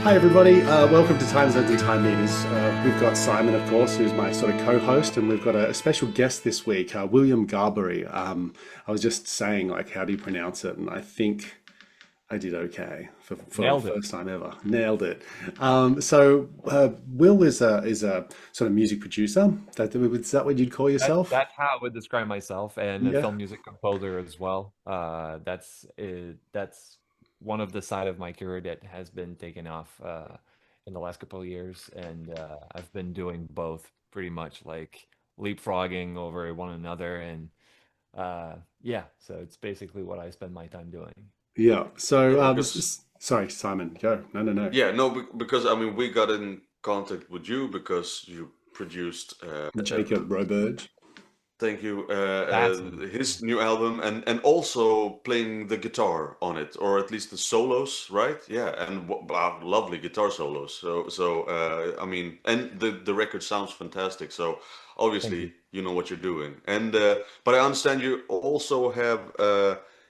Hi everybody, welcome to Time Zones and Time Meters. We've got Simon, of course, who's my sort of co-host, and we've got a special guest this week, William Gaboury. I was just saying, like, how do you pronounce it? And I think I did okay for the Nailed it. first time ever. Nailed it. Will is a sort of music producer. Is that what you'd call yourself? That's how I would describe myself, and a Yeah. film music composer as well. That's one of the side of my career that has been taken off in the last couple of years, and I've been doing both pretty much like leapfrogging over one another, and yeah, so it's basically what I spend my time doing. Yeah. So, Yeah, because sorry, Simon, go. No, no, no. yeah, no, because I mean we got in contact with you because you produced Jacob Roberge. thank you That's me. his new album and also playing the guitar on it, or at least the solos, right? Yeah, and wow, lovely guitar solos. So I mean, and the record sounds fantastic. So Thank you. obviously you know what you're doing. And but I understand you also have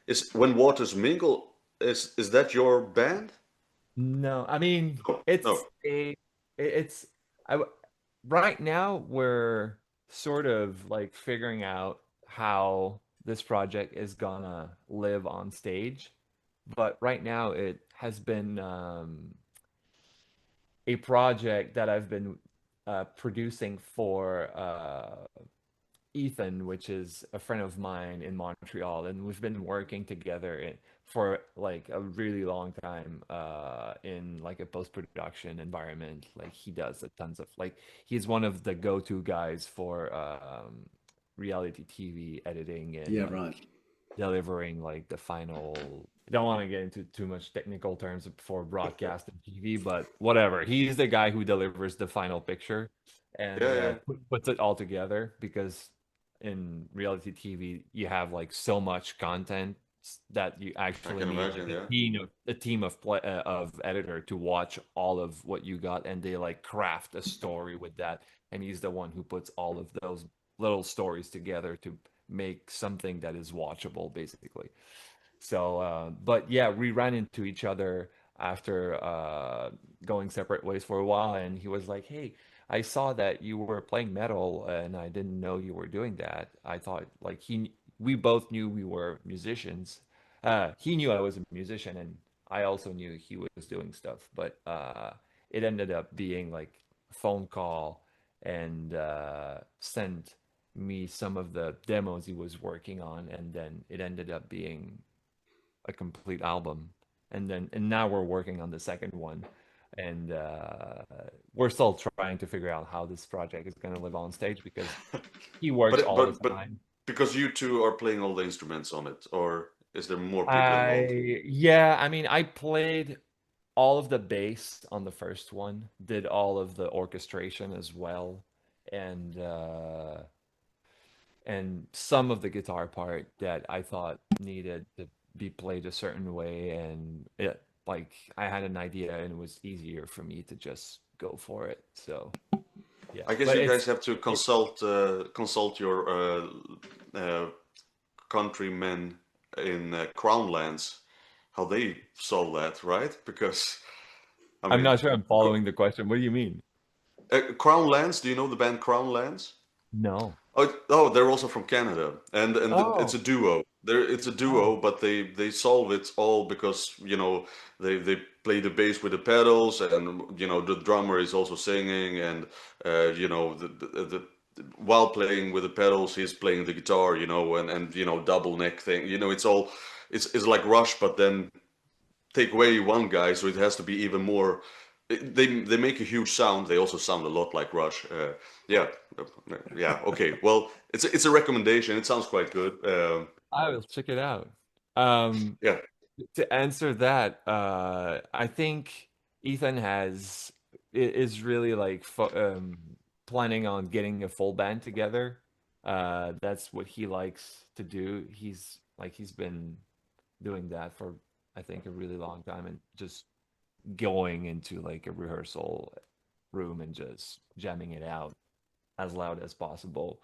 is When Waters Mingle, is that your band? No, I mean No, it's no. it's I w- right now we're sort of like figuring out how this project is gonna live on stage, but right now it has been a project that I've been producing for Ethan, which is a friend of mine in Montreal, and we've been working together for like a really long time in like a post-production environment. Like he does a tons of like he's one of the go-to guys for reality TV editing and Yeah, like right. delivering like the final. I don't want to get into too much technical terms for broadcast and TV, but whatever. He's the guy who delivers the final picture and Yeah, yeah. puts it all together because in reality TV you have like so much content that you I actually can need like imagine. Yeah. a team of of editor to watch all of what you got and they like craft a story with that, and he's the one who puts all of those little stories together to make something that is watchable basically. So but yeah, we ran into each other after going separate ways for a while, and he was like, hey, I saw that you were playing metal and I didn't know you were doing that. I thought like we both knew we were musicians. He knew I was a musician and I also knew he was doing stuff, but it ended up being like a phone call and sent me some of the demos he was working on, and then it ended up being a complete album. And now we're working on the second one, and we're still trying to figure out how this project is going to live on stage because he works But all the but time. because you two are playing all the instruments on it, or is there more people involved? I Yeah, I mean, I played all of the bass on the first one, did all of the orchestration as well, and some of the guitar part that I thought needed to be played a certain way, and it like I had an idea and it was easier for me to just go for it. So yeah, I guess but you guys have to it, consult your uh, countrymen in Crown Lands, how they solve that, right? Because I I'm mean, not sure I'm following the question. What do you mean? Crown Lands. Do you know the band Crown Lands? No. Oh, they're also from Canada, and it's Oh, a duo. It's a duo, oh, but they solve it all because they play the bass with the pedals, and the drummer is also singing, and while playing with the pedals, he's playing the guitar, and double neck thing. It's like Rush, but then take away one guy, so it has to be even more. They make a huge sound. They also sound a lot like Rush. Yeah, yeah. Okay. Well, it's a recommendation. It sounds quite good. I will check it out. Um, Yeah. to answer that, I think Ethan is really like planning on getting a full band together. That's what he likes to do. He's been doing that for I think a really long time and just going into like a rehearsal room and just jamming it out as loud as possible.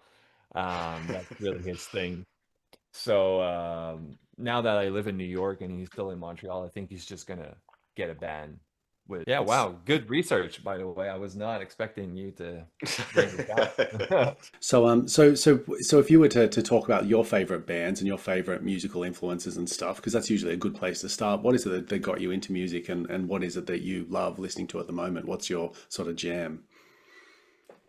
That's really his thing. So now that I live in New York and he's still in Montreal, I think he's just gonna get a band Yeah, It's wow, good research, by the way. I was not expecting you to bring this up. so if you were to talk about your favorite bands and your favorite musical influences and stuff, because that's usually a good place to start. What is it that got you into music, and what is it that you love listening to at the moment? What's your sort of jam?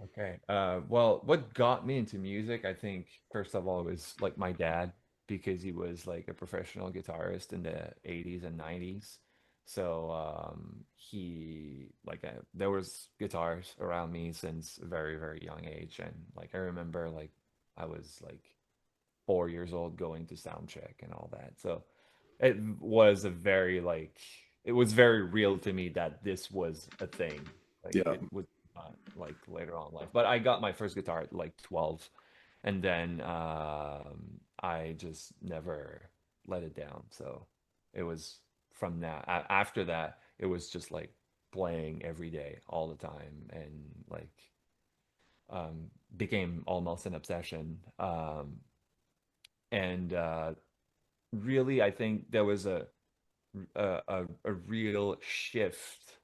Okay. Well, what got me into music, I think, first of all, was like my dad, because he was like a professional guitarist in the 80s and 90s. So he like there was guitars around me since a very, very young age, and like I remember like I was like 4 years old going to sound check and all that. So it was a very like it was very real to me that this was a thing. Like Yeah. it was not like later on in life. But I got my first guitar at like 12, and then I just never let it down. So it was from that after that it was just like playing every day all the time, and like became almost an obsession. And really I think there was a real shift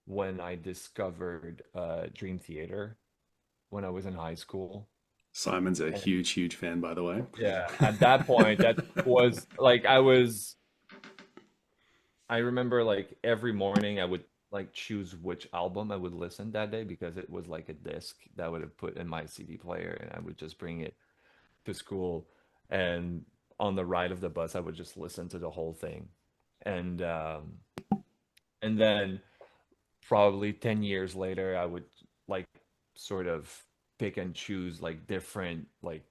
when I discovered Dream Theater when I was in high school. Simon's a And huge, huge fan, by the way. yeah, at that point, that was like I remember like every morning I would like choose which album I would listen that day, because it was like a disc that I would have put in my CD player, and I would just bring it to school, and on the ride of the bus I would just listen to the whole thing. And and then probably 10 years later I would like sort of pick and choose like different like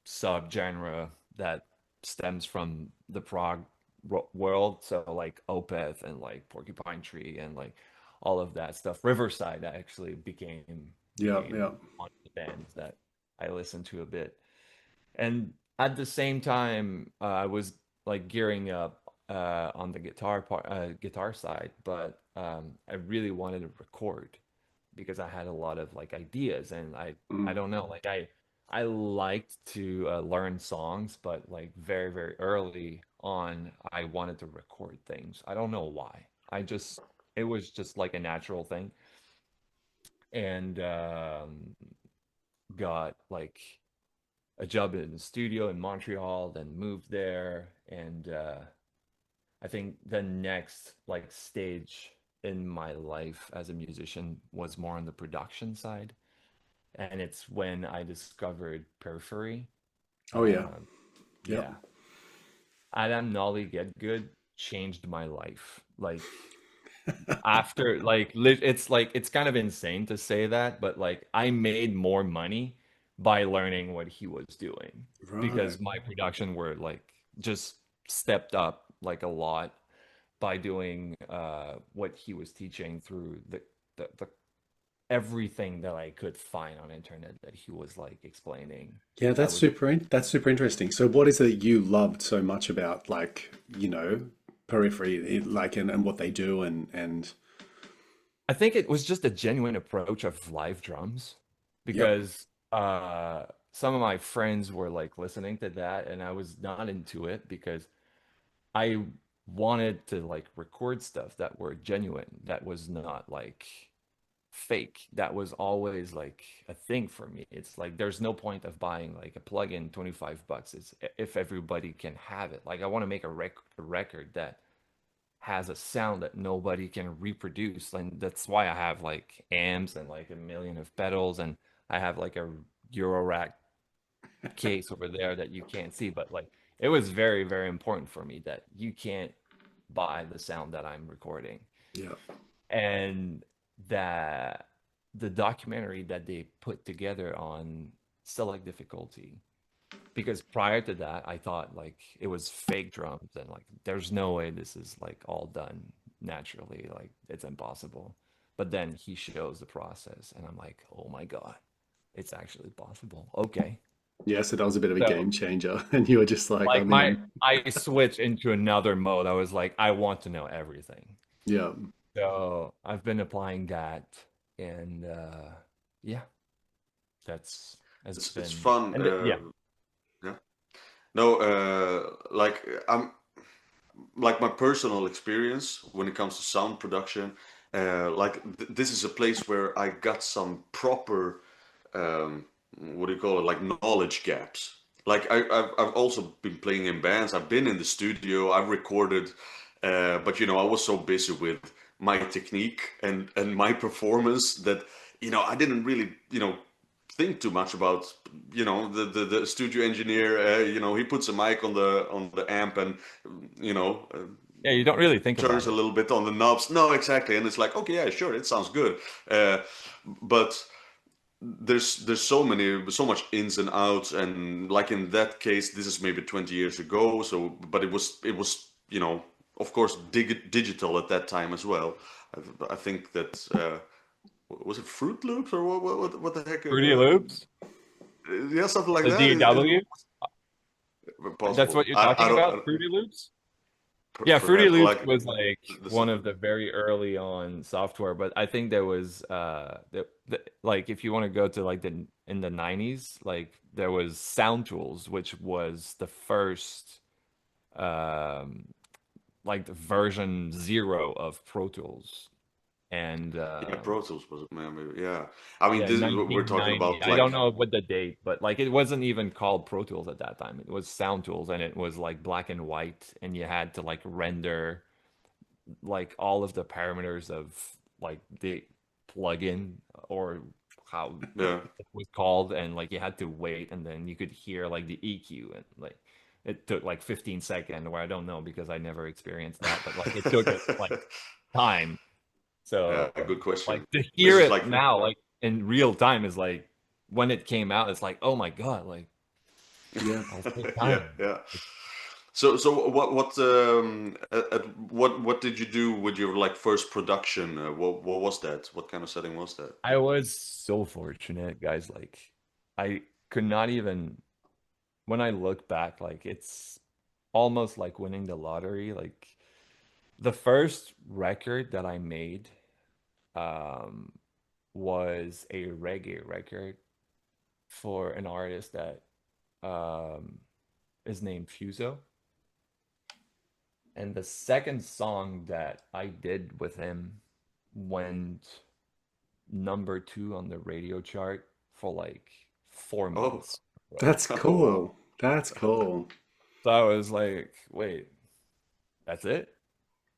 subgenre that stems from the prog world, so like Opeth and like Porcupine Tree and like all of that stuff. Riverside actually Yeah, became yeah. one of the bands that I listened to a bit. And at the same time, I was like gearing up on the guitar side, but I really wanted to record because I had a lot of like ideas, and I Mm. don't know, like I liked to learn songs, but like very, very early on, I wanted to record things. I don't know why. It was just like a natural thing, and got like a job in the studio in Montreal, then moved there, and I think the next like stage in my life as a musician was more on the production side, and it's when I discovered Periphery. Oh yeah. Um, Yep. yeah, Adam Nolly Get Good changed my life. Like after it's like it's kind of insane to say that, but like I made more money by learning what he was doing, Right. because my production were like just stepped up like a lot by doing what he was teaching through the everything that I could find on internet that he was like explaining. Yeah, I would that's super interesting. So what is it you loved so much about like, Periphery, like and what they do and I think it was just a genuine approach of live drums, yep. because some of my friends were like listening to that and I was not into it, because I wanted to like record stuff that were genuine, that was not like fake. That was always like a thing for me. It's like there's no point of buying like a plugin 25 bucks. It's if everybody can have it. Like I want to make a record that has a sound that nobody can reproduce. And that's why I have like amps and like a million of pedals, and I have like a Eurorack case over there that you can't see. But like it was very, very important for me that you can't buy the sound that I'm recording. Yeah. And that the documentary that they put together on select difficulty, because prior to that I thought like it was fake drums, and like there's no way this is like all done naturally, like it's impossible. But then he shows the process and I'm like, oh my god, it's actually possible. Okay. Yeah, so that was a bit of a So game changer and you were just like, like I'm in. I switched into another mode. I was like, I want to know everything. Yeah. So I've been applying that, and yeah, that's has It's been, fun. and yeah. Yeah. No, like I'm like my personal experience when it comes to sound production. This is a place where I got some proper what do you call it, like knowledge gaps. Like I've also been playing in bands. I've been in the studio. I've recorded, but I was so busy with my technique and my performance that I didn't really think too much about the studio engineer. He puts a mic on the amp and you know uh, Yeah, you don't really think turns about a it. little bit on the knobs. No, exactly, and it's like, okay, yeah, sure, it sounds good. But there's so much ins and outs, and like in that case, this is maybe 20 years ago. So, but it was of course digital at that time as well. I think that was it Fruit Loops or what the heck? Fruity Loops, Yeah, something like the that. DW. That's Possible. what you're I talking don't about, Fruity Loops? Yeah, Fruity perhaps Loops like was like the one stuff. of the very early on software, but I think there was like if you want to go to like the in the 90s, like there was Sound Tools, which was the first um like the version 0 of Pro Tools. And Yeah, Pro Tools was maybe. Yeah, I mean, yeah, we're talking 1990. about I don't like know what the date, but like it wasn't even called Pro Tools at that time. It was Sound Tools, and it was like black and white, and you had to like render like all of the parameters of like the plugin or how yeah. it was called, and like you had to wait, and then you could hear like the EQ, and like it took like 15 seconds, where I don't know because I never experienced that, but like it took us like time. Yeah, So good like question. to This hear is it like now, like in real time, is like when it came out, it's like, oh my God, like Yeah. I'll take yeah, time. yeah. So what did you do with your like first production? What was that? What kind of setting was that? I was so fortunate, guys. Like I could not even, when I look back, like it's almost like winning the lottery. Like the first record that I made um was a reggae record for an artist that um is named Fuso. And the second song that I did with him went number 2 on the radio chart for like four Oh, months. Bro. That's oh wow. cool. That's cool. So I was like, wait, that's it?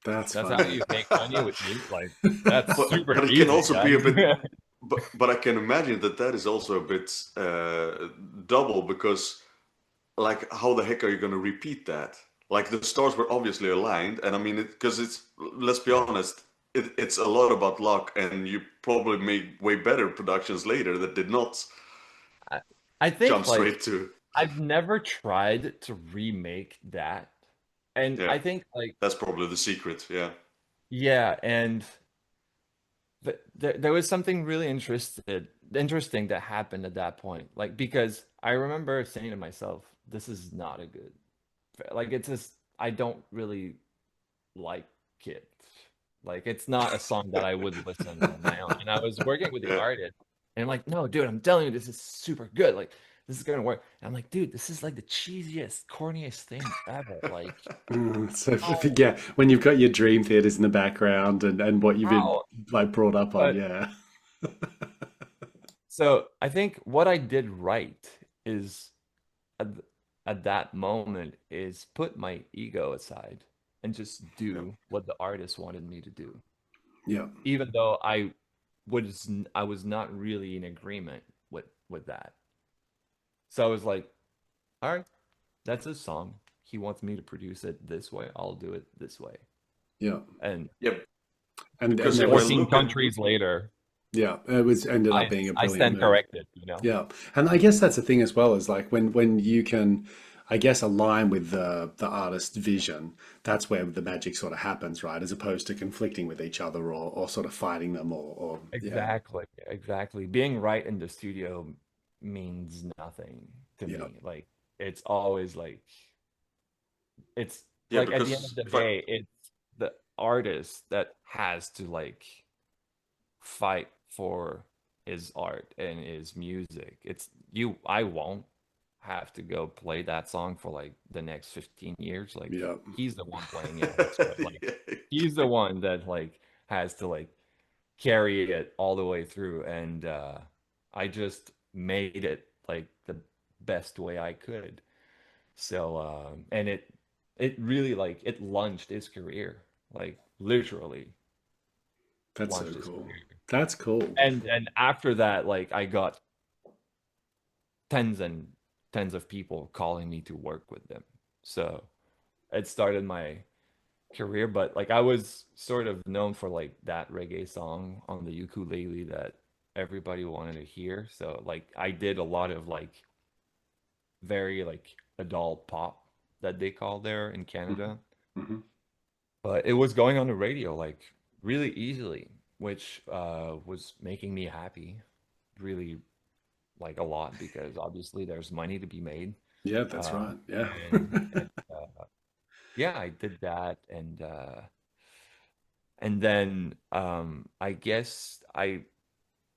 That's That's how funny. you make money with me? Like, that's super But it can easy, also be a guys. bit. But I can imagine that that is also a bit double because like how the heck are you going to repeat that? Like the stars were obviously aligned, and I mean it because it's let's be honest, it's a lot about luck, and you probably made way better productions later that did not I, I jump think like straight to. I've never tried to remake that. And Yeah, I think like, that's probably the secret. Yeah, yeah, and there was something really interesting that happened at that point. Like because I remember saying to myself, this is not a good, like it's just I don't really like it. Like it's not a song that I would listen on my own. And I was working with the yeah. artist, and I'm like, no, dude, I'm telling you, this is super good. Like this is gonna work. And I'm like, dude, this is like the cheesiest, corniest thing ever. Like, So how, yeah, when you've got your dream theaters in the background and what you've been how? like brought up on, But yeah. so I think what I did right is at, at that moment is put my ego aside and just Yeah. do what the artist wanted me to do, Yeah. even though I was not really in agreement with that. So I was like, all right, that's his song. He wants me to produce it this way. I'll do it this way. Yeah. And Yeah, And because there if I was 14 look at countries later, yeah, it was ended up being a I brilliant stand move. corrected, you know? Yeah. And I guess that's the thing as well, is like when you can, I guess, align with the artist's vision, that's where the magic sort of happens, right? As opposed to conflicting with each other or sort of fighting them or yeah. Exactly, exactly. Being right in the studio means nothing to Yeah. me. Like it's always like it's yeah, like at the end of because the if I day, it's the artist that has to like fight for his art and his music. It's you, I won't have to go play that song for like the next 15 years. Like Yeah. he's the one playing it. So like yeah, he's the one that like has to like carry it all the way through, and I just made it like the best way I could. So and it really like it launched his career, like literally That's so launched his cool. career. That's cool. And after that, like I got tens and tens of people calling me to work with them. So it started my career, but like I was sort of known for like that reggae song on the ukulele that everybody wanted to hear. So like I did a lot of like very like adult pop that they call there in Hmm. Canada. Hmm. But it was going on the radio like really easily, which was making me happy, really like a lot because obviously there's money to be made. Yeah, that's Uh, right. Yeah. and yeah, I did that, and then I guess I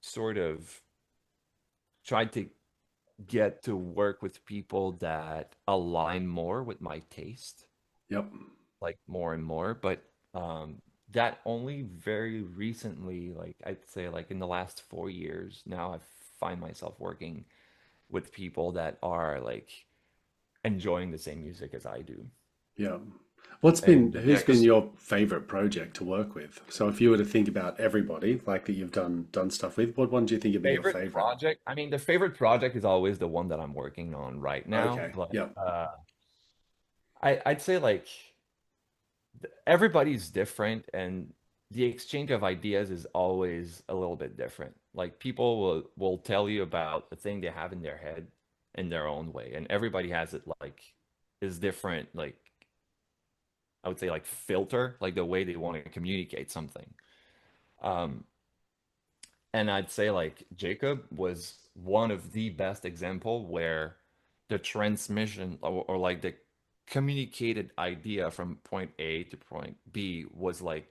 sort of tried to get to work with people that align more with my taste, Yep. like more and more. But that only very recently, like I'd say, like in the last 4 years, now I find myself working with people that are like enjoying the same music as I do. Yeah. And Yeah, Who's been because your favorite project to work with? So if you were to think about everybody like that you've done stuff with, what one do you think would be your favorite favorite? project, I mean, the favorite project is always the one that I'm working on right now, Okay. but Yep. I'd say like everybody's different and the exchange of ideas is always a little bit different. Like people will tell you about the thing they have in their head in their own way, and everybody has it like is different, like I would say like filter, like the way they want to communicate something. Um, and I'd say like Jacob was one of the best example where the transmission or like the communicated idea from point A to point B was like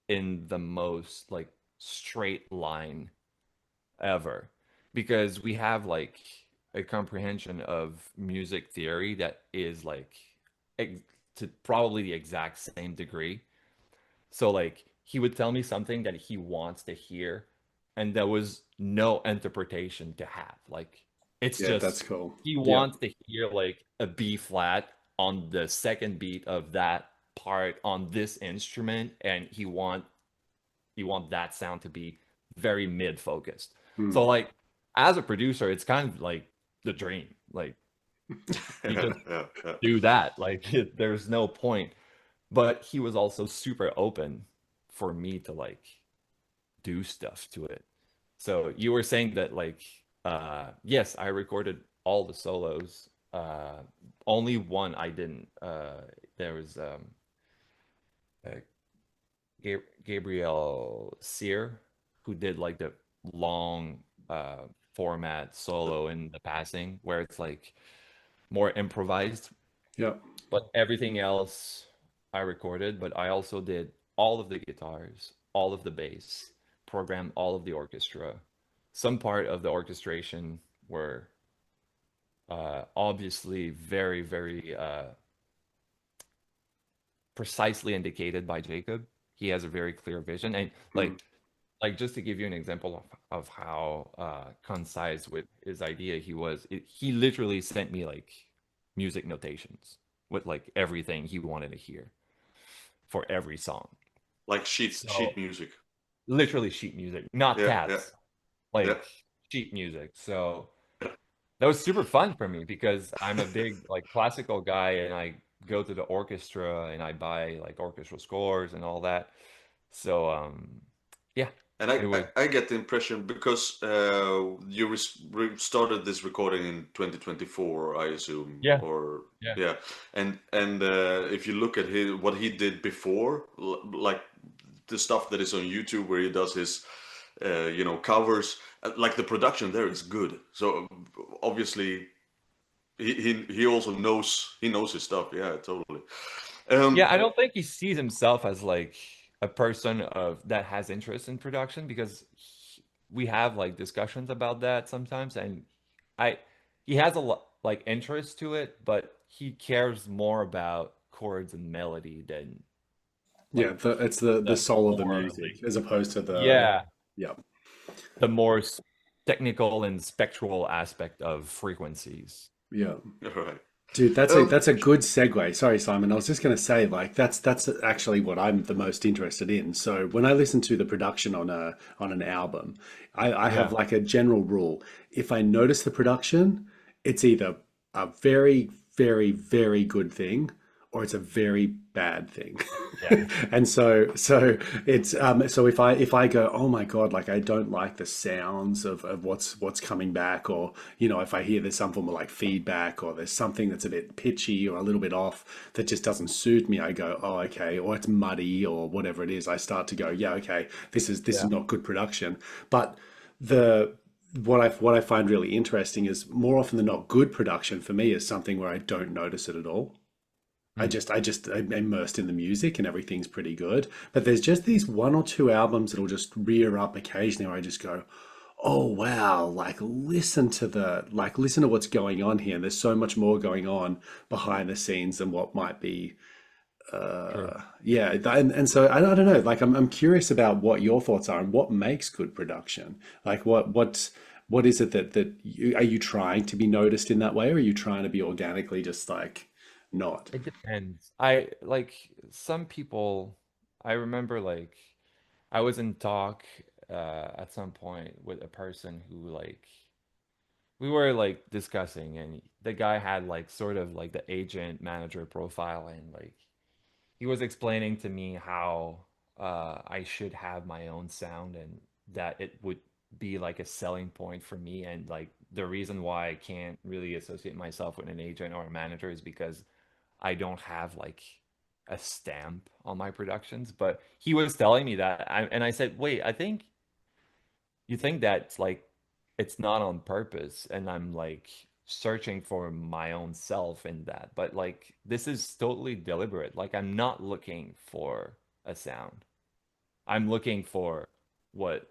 in the most like straight line ever because we have like a comprehension of music theory that is like ex to probably the exact same degree. So like he would tell me something that he wants to hear, and there was no interpretation to have. Like it's Yeah, that's just cool. he Yep. wants to hear like a B flat on the second beat of that part on this instrument, and he want that sound to be very mid focused. So Hmm. like as a producer, it's kind of like the dream. Like you yeah, just yeah, yeah. do that. Like there's no point. But he was also super open for me to like do stuff to it. So you were saying that like yes, I recorded all the solos. Only one I didn't. There was uh, Gabriel Sear who did like the long format solo in the passing where it's like more improvised, Yep. but everything else I recorded, but I also did all of the guitars, all of the bass, programmed all of the orchestra. Some part of the orchestration were obviously very, very precisely indicated by Jacob. He has a very clear vision, and Hmm. like just to give you an example of how concise with his idea he was, he literally sent me like music notations with like everything he wanted to hear for every song. Like sheet So music. literally sheet music, not Yeah, yeah, tabs, yeah. like sheet music. So that was super fun for me because I'm a big like classical guy and I go to the orchestra and I buy like orchestral scores and all that. So yeah, And it was I get the impression because you started this recording in 2024, I assume, yeah, or yeah. yeah. And if you look at what he did before, like the stuff that is on YouTube where he does his covers, like the production there is good. So obviously he also knows his stuff. Yeah, totally. Yeah, Um, I don't think he sees himself as like a person of that has interest in production because we have like discussions about that sometimes, and I he has a lot like interest to it, but he cares more about chords and melody than Yeah, like it's the the soul of the more like music as opposed to the yeah, yeah. the more technical and spectral aspect of frequencies. Yeah. All right. Dude, Um, that's a good segue. Sorry, Simon. I was just going to say, like, that's actually what I'm the most interested in. So when I listen to the production on an album, I have Yeah. like a general rule. If I notice the production, it's either a very, very, very good thing or it's a very bad thing. Yeah. And it's so if I go, oh my God, like I don't like the sounds of what's coming back, or if I hear there's some form of like feedback, or there's something that's a bit pitchy or a little bit off that just doesn't suit me, I go, oh okay, or it's muddy or whatever it is, I start to go, yeah, okay, this is Yeah. not good production. But the what I find really interesting is more often than not, good production for me is something where I don't notice it at all. Mm. I'm immersed in the music and everything's pretty good. But there's just these one or two albums that'll just rear up occasionally where I just go, oh wow, listen to what's going on here. And there's so much more going on behind the scenes than what might be True. yeah, and so I don't know, like I'm curious about what your thoughts are and what makes good production. Like what is it that are you trying to be noticed in that way, or are you trying to be organically just like not? It depends. I like some people, I remember like I was in talk at some point with a person who like we were like discussing and the guy had like sort of like the agent manager profile and like he was explaining to me how I should have my own sound and that it would be like a selling point for me and like the reason why I can't really associate myself with an agent or a manager is because I don't have like a stamp on my productions. But he was telling me that and I said, "Wait, I think you think that's like it's not on purpose and I'm like searching for my own self in that. But like this is totally deliberate. Like I'm not looking for a sound. I'm looking for what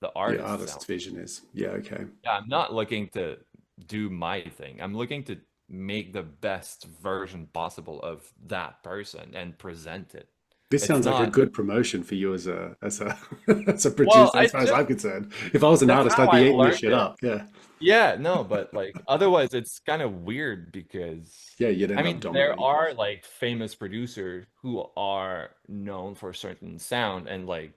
the The artist artist's sounds. vision is, yeah, okay. Yeah, I'm not looking to do my thing. I'm looking to make the best version possible of that person and present it. This It's sounds like a not, good promotion for you as a as a well, producer, as it's far as just I'm concerned. If I was an that's artist, how I'd be I eating this learned shit it. up. Yeah. Yeah, no, but like otherwise it's kind of weird because Yeah, you'd I end up mean there dominating. are like famous producers who are known for a certain sound and like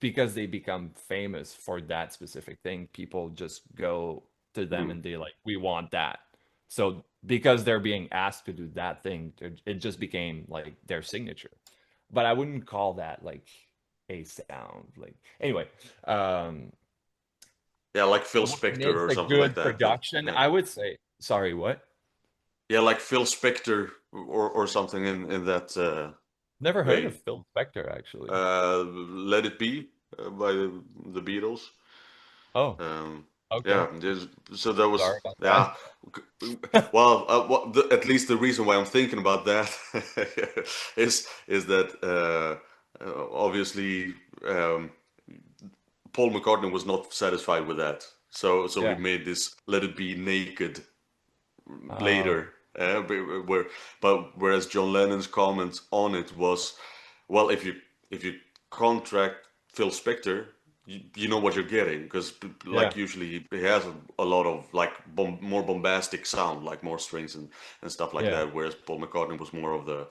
because they become famous for that specific thing, people just go to them Mm. and they like, we want that. So because they're being asked to do that thing, it just became like their signature. But I wouldn't call that like a sound. Like anyway, um, yeah, like Phil what Spector makes or a something like good that. production? Yeah, I would say, sorry, what? yeah, like Phil Spector or something in that Never heard of vein. Phil Spector actually. Let It Be by the Beatles. Oh, Um, okay. yeah, so that was Sorry about yeah. Well, at least the reason why I'm thinking about that is that obviously Paul McCartney was not satisfied with that, so he Yeah. made this "Let It Be Naked" Oh, later. Where, but whereas John Lennon's comments on it was, well, if you contract Phil Spector, you know what you're getting because yeah. like usually he has a lot of like more bombastic sound, like more strings and stuff like Yeah. that. Whereas Paul McCartney was more of the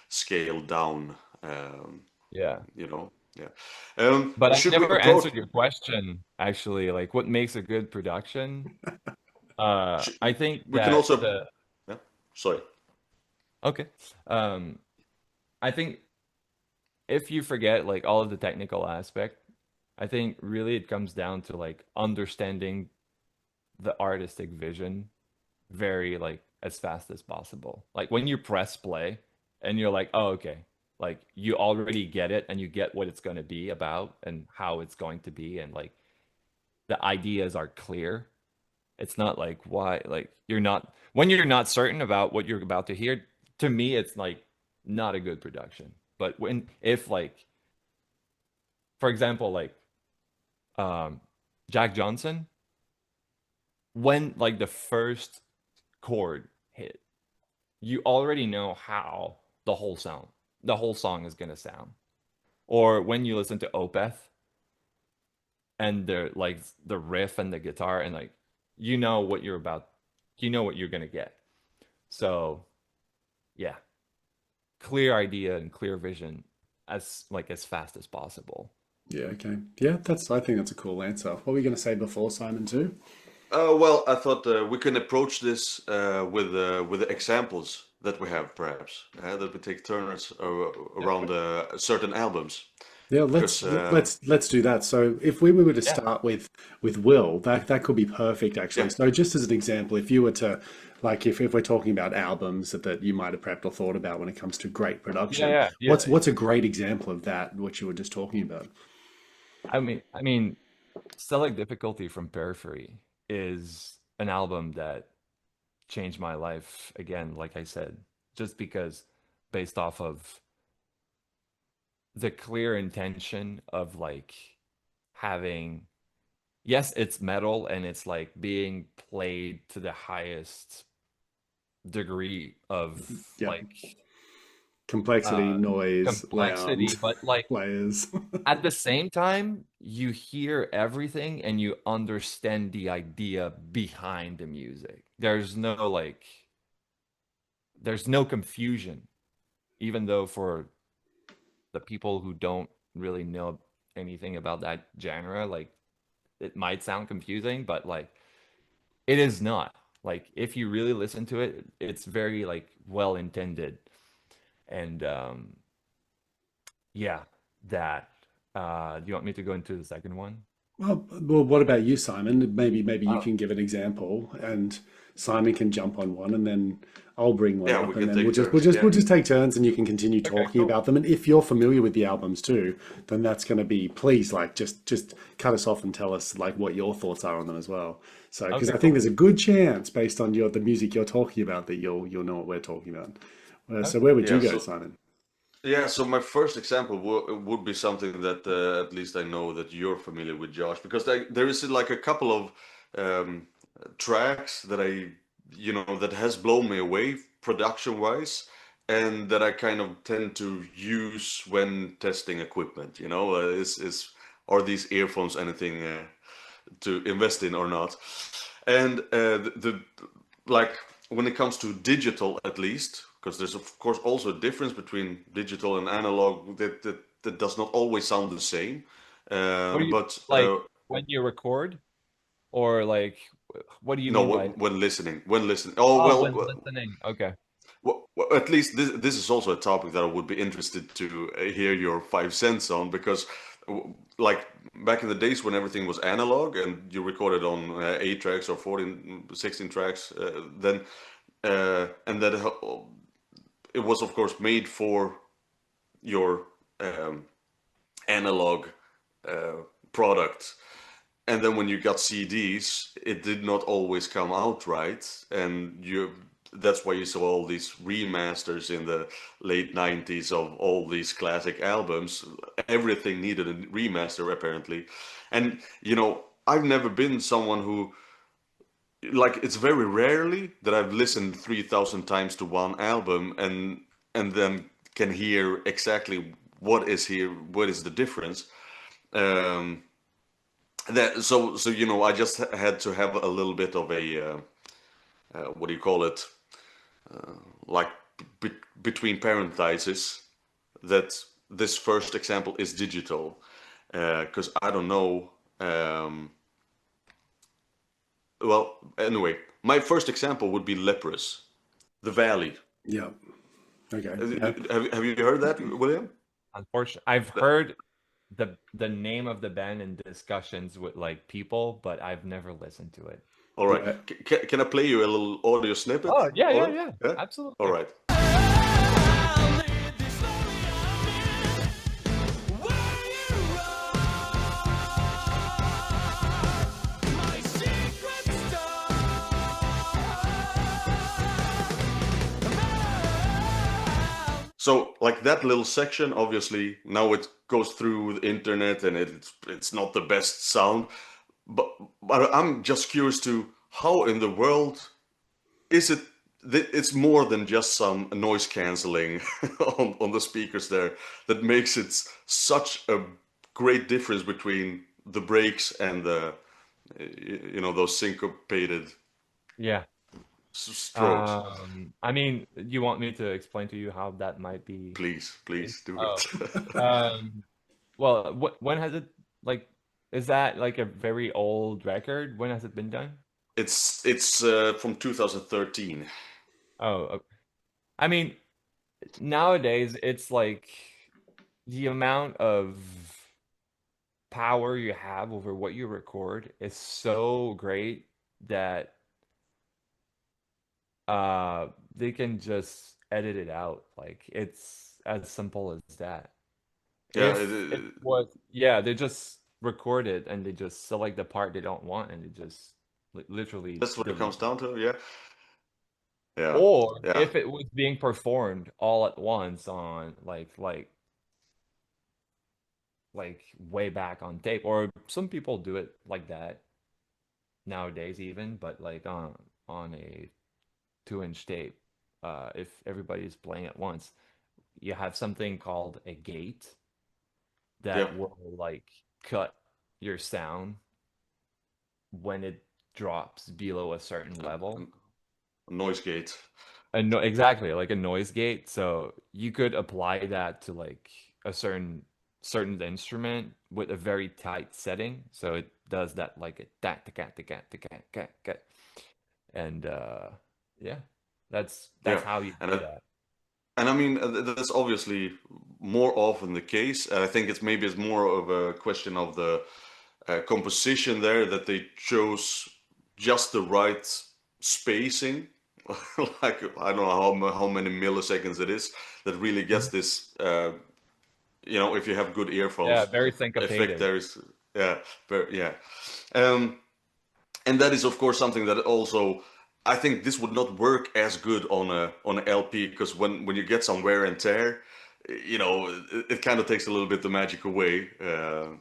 scaled down, Yeah. you know. Yeah. But I Should we never approach? answered your question, actually. Like, what makes a good production? Sh I think we can that also. the Yeah. Sorry. okay. Um, I think if you forget like all of the technical aspect, I think really it comes down to like understanding the artistic vision very like as fast as possible. Like when you press play and you're like, oh, okay, like you already get it and you get what it's going to be about and how it's going to be and like the ideas are clear. It's not like why like you're not when you're not certain about what you're about to hear, to me it's like not a good production. But when if like for example like um Jack Johnson, when like the first chord hit, you already know how the whole sound. the whole song is gonna sound. Or when you listen to Opeth and they're like the riff and the guitar and like you know what you're about, you know what you're gonna get. So yeah, clear idea and clear vision as fast as possible. Yeah, okay. Yeah, I think that's a cool answer. What were you going to say before, Simon, too? Well, I thought we can approach this with the examples that we have, perhaps that we take turns around certain albums, Yeah, because let's do that. So if we were to Yeah. start with Will, that could be perfect yeah, actually. So just as an example, if you were to like if we're talking about albums that you might have prepped or thought about when it comes to great Yeah, production, yeah, yeah. what's a great example of that, what you were just talking about? I mean, Select Difficulty from Periphery is an album that changed my life again, like I said, just because based off of the clear intention of like having, yes, it's metal and it's like being played to the highest degree of Yeah, like complexity, uh noise, complexity, but like layers. at the same time, you hear everything and you understand the idea behind the music. There's no confusion, even though for the people who don't really know anything about that genre, like it might sound confusing, but like it is not. Like if you really listen to it, it's very like well intended. And yeah, that do you want me to go into the second one? Well, what about you, Simon? Maybe you Oh, can give an example, and Simon can jump on one, and then I'll bring one yeah, up, we and can then we'll take just we'll turns. just Yeah, we'll just take turns, and you can continue okay, talking cool. about them. And if you're familiar with the albums too, then that's going to be please like just cut us off and tell us like what your thoughts are on them as well. So because Okay, I think cool. there's a good chance based on the music you're talking about that you'll know what we're talking about. So Okay. where would you yeah. go, So Simon? yeah, so my first example would be something that at least I know that you're familiar with, Josh, because there is like a couple of um, tracks that that has blown me away production wise, and that I kind of tend to use when testing equipment. Are these earphones anything to invest in or not? And like when it comes to digital, at least, because there's of course also a difference between digital and analog that does not always sound the same. What do you But like when you record, or like what do you no, mean by when listening. Oh oh well, when listening? Okay. at least this is also a topic that I would be interested to hear your 5 cents on, because like back in the days when everything was analog and you recorded on 8 tracks or 14, 16 tracks, then and that it was of course made for your um, analog product. And then when you got CDs, it did not always come out right, and that's why you saw all these remasters in the late 90s of all these classic albums. Everything needed a remaster apparently. And I've never been someone who, like, it's very rarely that I've listened 3,000 times to one album and then can hear exactly what is the difference. Um, I just had to have a little bit of a what do you call it, like be between parentheses, that this first example is digital, because I don't know. Well, anyway, my first example would be Leprous, The Valley. Yeah. Okay. Yeah. Have you heard that, William? Unfortunately, I've heard the name of the band in discussions with like people, but I've never listened to it. All right. Yeah. Can I play you a little audio snippet Oh, yeah, of yeah, it? yeah. Yeah. All Absolutely. right. So, like that little section, obviously now it goes through the internet and it's not the best sound, but I'm just curious to how in the world is it it's more than just some noise canceling on the speakers there that makes it such a great difference between the breaks and the those syncopated Yeah. strokes. I mean, you want me to explain to you how that might be Please, the case? please do Oh, it. well, when has it like? Is that like a very old record? When has it been done? It's from 2013. Oh, I mean, nowadays it's like the amount of power you have over what you record is so great that they can just edit it out. Like it's as simple as that. Yeah, If it was, yeah, they just record it and they just select the part they don't want and they just literally that's what it delete comes it. down to. Yeah, yeah, Or yeah, if it was being performed all at once on like way back on tape, or some people do it like that nowadays even, but like on a 2-inch tape, if everybody's playing at once, you have something called a gate yeah. that will like cut your sound when it drops below a certain level. Noise gate. And no, exactly, like a noise gate. So you could apply that to like a certain instrument with a very tight setting. So it does that like a tat tat tat tat tat tat. And yeah, that's Yeah, how you and do I, that. and I mean that's obviously more often the case. And I think it's more of a question of the composition there that they chose just the right spacing. Like I don't know how many milliseconds it is that really gets Mhm. this. If you have good Yeah, earphones, very effect syncopated. there is yeah, yeah. Um, and that is of course something that also I think this would not work as good on an LP because when you get some wear and tear, it kind of takes a little bit the magic away.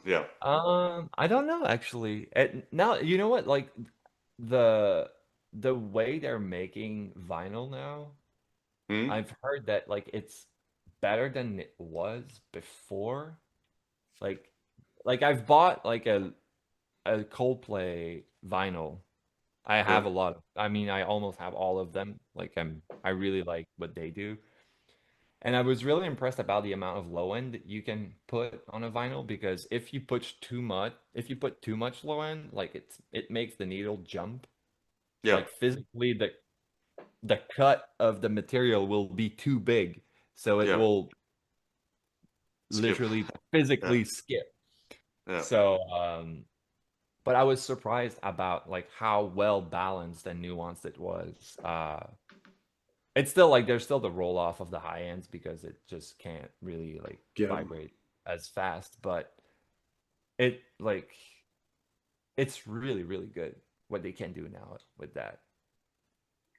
Yeah. I don't know actually. Now you know what? Like the the way they're making vinyl now, Hmm? I've heard that like it's better than it was before. Like like I've bought like a Coldplay vinyl. I Yeah. have a lot of, I mean, I almost have all of them. Like I really like what they do. And I was really impressed about the amount of low end that you can put on a vinyl because if you put too much low end, like it makes the needle jump. Yeah. Like physically the cut of the material will be too big, so it Yeah. will Skip. literally Yeah. physically skip. Yeah. So but I was surprised about like how well balanced and nuanced it was. It's still like there's still the roll off of the high ends because it just can't really like Yeah. vibrate as fast, but it like it's really really good what they can do now with that.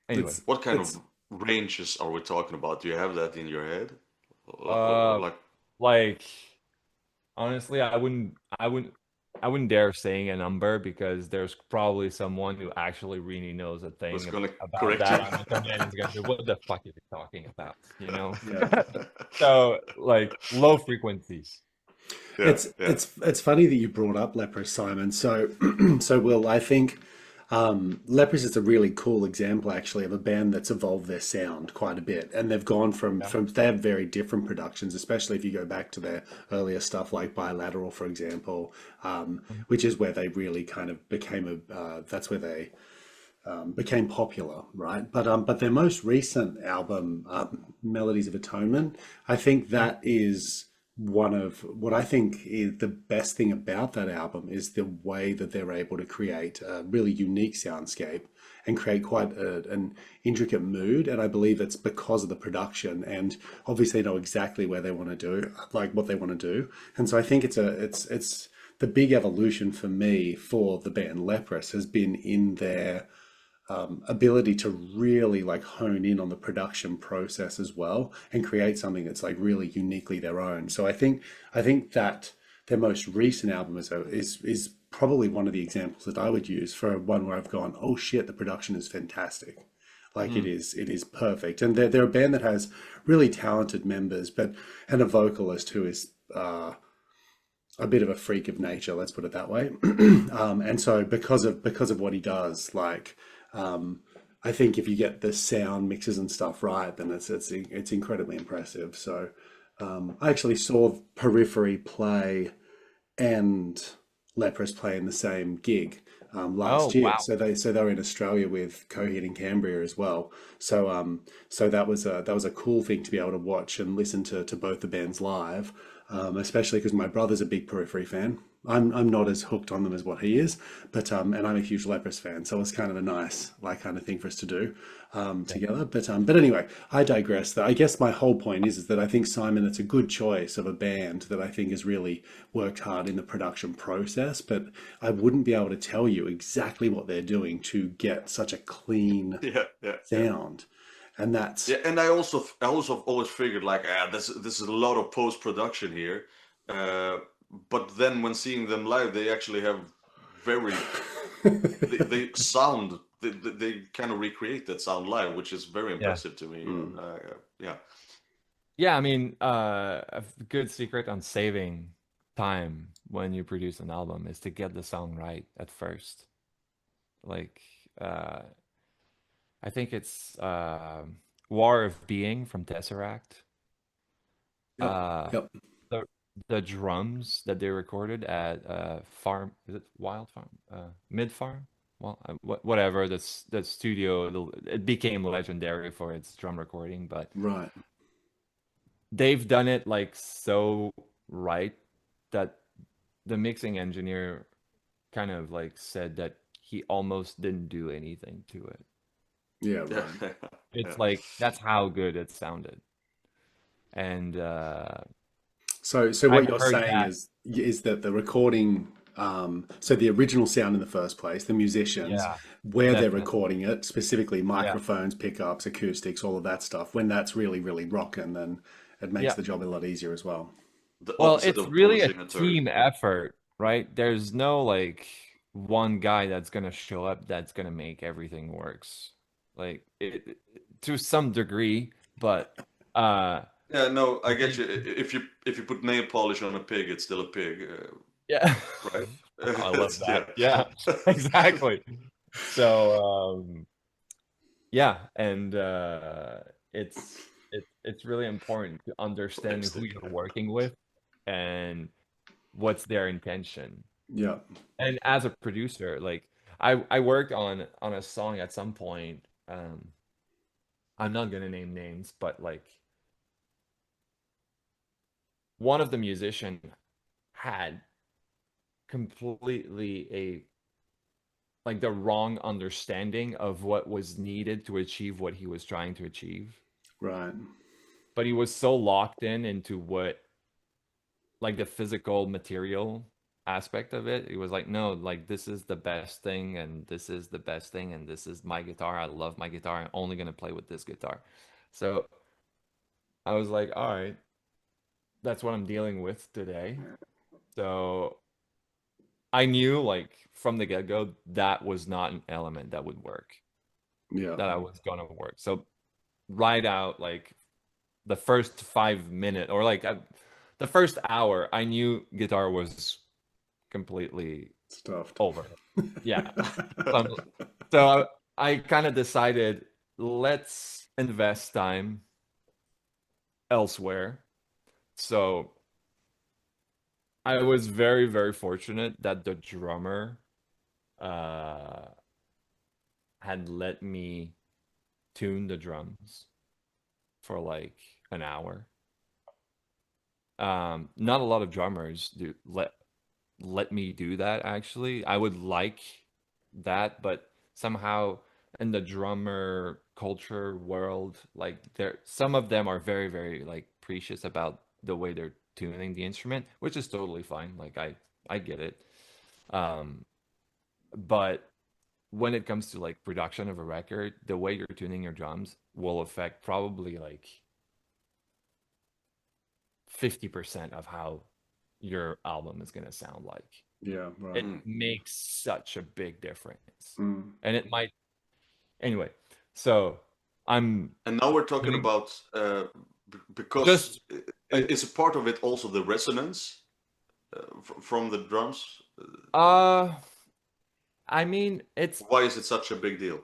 Anyway, It's What kind of it's ranges are we talking about? Do you have that in your head? uh Like, like honestly, I wouldn't dare saying a number because there's probably someone who actually really knows a was thing gonna about correct you. that on the internet and is gonna be, what the fuck are you talking about? You know? yeah. So like low frequencies. Yeah, yeah, It's funny that you brought up Leprous, Simon. So so Will, I think Leprous is a really cool example actually of a band that's evolved their sound quite a bit, and they've gone Yeah. from they have very different productions, especially if you go back to their earlier stuff like Bilateral, for example, Mhm. which is where they really kind of became a that's where they became popular, right? But their most recent album, Melodies of Atonement, I think Mhm. that is one of what I think is the best thing about that album is the way that they're able to create a really unique soundscape and create quite an intricate mood. And I believe it's because of the production and obviously they know exactly where they want to do, like what they want to do. And so I think it's the big evolution for me for the band Leprous has been in their ability to really like hone in on the production process as well and create something that's like really uniquely their own. So I think that their most recent album is probably one of the examples that I would use for one where I've gone, oh shit, the production is fantastic. Like Mm. it is perfect. And they're a band that has really talented members, but and a vocalist who is a bit of a freak of nature, let's put it that way. And so because of what he does, like I think if you get the sound mixes and stuff right, then it's incredibly impressive. So I actually saw Periphery play and Leprous play in the same gig last Oh, year. wow. So they were in Australia with Coheed and Cambria as well. So that was a cool thing to be able to watch and listen to both the bands live, especially because my brother's a big Periphery fan. I'm not as hooked on them as what he is, but and I'm a huge Leprous fan, so it was kind of a nice like kind of thing for us to do together. But anyway, I digress. I guess my whole point is that I think Simon, it's a good choice of a band that I think has really worked hard in the production process, but I wouldn't be able to tell you exactly what they're doing to get such a clean Yeah, yeah, yeah. sound, and that's Yeah, and I also always figured like, this is a lot of post production here, uh, but then when seeing them live, they actually have very they sound they kind of recreate that sound live, which is very Yeah. impressive to me. Mm, Yeah, Yeah, I mean, a good secret on saving time when you produce an album is to get the song right at first. Like, uh, I think it's War of Being from Tesseract. yep, Uh, yep, the the drums that they recorded at Farm, is it Wild Farm? Mid Farm? Well, whatever. The studio, it became legendary for its drum recording, but right, they've done it like so right that the mixing engineer kind of like said that he almost didn't do anything to it. yeah, yeah, right. yeah. It's like that's how good it sounded. And So I've what you're heard saying that. is that the recording, so the original sound in the first place, the musicians, Yeah, where they're definitely. recording it, specifically Yeah. microphones, pickups, acoustics, all of that stuff, when that's really, really rocking, then it makes Yeah. the job a lot easier as well. The Well, opposite it's of really a polishing a turd. team effort, right? There's no like one guy that's gonna show up that's gonna make everything works. Like to some degree, but uh Yeah, no, I get they you. If you put nail polish on a pig, it's still a pig, yeah. right? I love Yeah. that. Yeah, exactly. So yeah, and it's really important to understand who Lipstick. you're working with and what's their intention. Yeah, And as a producer, like I worked on a song at some point. I'm not gonna name names, but like one of the musician had completely a like the wrong understanding of what was needed to achieve what he was trying to achieve. right. But he was so locked in into what like the physical material aspect of it. It was like, no, like this is the best thing, and this is the best thing, and this is my guitar. I love my guitar. I'm only gonna play with this guitar. So I was like, all right, that's what I'm dealing with today. So I knew like from the get-go that was not an element that would work, Yeah, that I was gonna work. So right out like the first 5 minutes or like the first hour, I knew guitar was completely stuffed. over. Yeah. Um, so I kind of decided let's invest time elsewhere. So I was very, very fortunate that the drummer uh, had let me tune the drums for like an hour. Not a lot of drummers do let me do that actually. I would like that, but somehow in the drummer culture world, like there some of them are very, very like precious about the way they're tuning the instrument, which is totally fine. Like I get it. Um, but when it comes to like production of a record, the way you're tuning your drums will affect probably like 50% of how your album is gonna sound like. Yeah, right. It makes such a big difference. Mm. And it might anyway. So I'm And now we're talking doing about because just uh, is a part of it also the resonance from the drums? uh I mean it's Why is it such a big deal?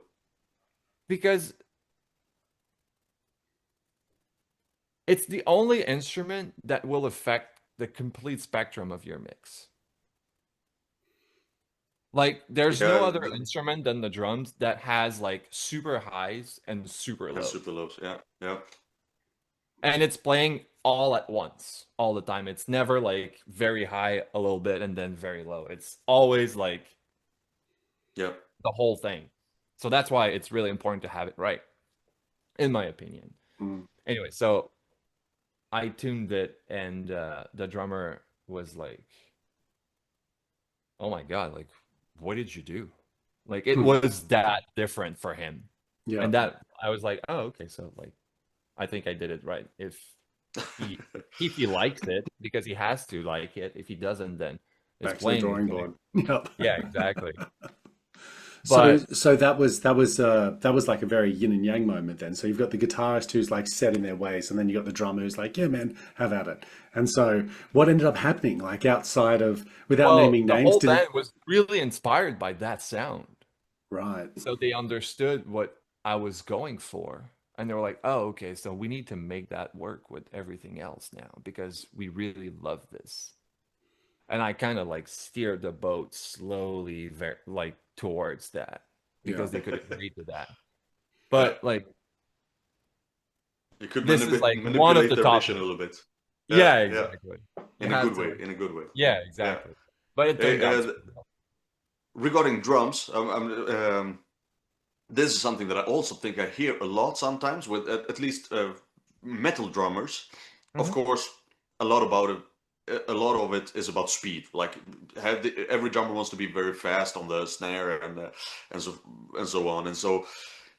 because it's the only instrument that will affect the complete spectrum of your mix. Like, there's no Yeah, other instrument than the drums that has like super highs and super and lows. super lows. Yeah, yeah, And it's playing all at once, all the time. It's never like very high a little bit and then very low. It's always like yeah. the whole thing. So that's why it's really important to have it right, in my opinion. Mm. Anyway, so I tuned it and the drummer was like, "Oh my God, like what did you do?" Like it was that different for him. Yeah. And that I was like, "Oh, okay, so like I think I did it right. He if he likes it because he has to like it. If he doesn't, then his Back to the playing is drawing gonna board. Yep. yeah, exactly. So But so that was like a very yin and yang moment then. So you've got the guitarist who's like set in their ways, and then you got the drummer who's like, yeah, man, have at it. And so what ended up happening, like outside of without well, naming the names, whole did it band was really inspired by that sound. right. So they understood what I was going for. And they were like, oh, okay, so we need to make that work with everything else now because we really love this. And I kind of like steered the boat slowly, like towards that Yeah. because they could agree to that. Yeah. But like, You could this is like one of manipulate the their top vision a ones. little bit. Yeah, Yeah, yeah. exactly. You In a have good to way. like, In a good way. yeah, Yeah. exactly. But it turned out Hey, to be well. regarding drums, this is something that I also think I hear a lot sometimes with at least metal drummers. Of Mhm. course, a lot about it. A lot of it is about speed. Like every drummer wants to be very fast on the snare and so and so on. And so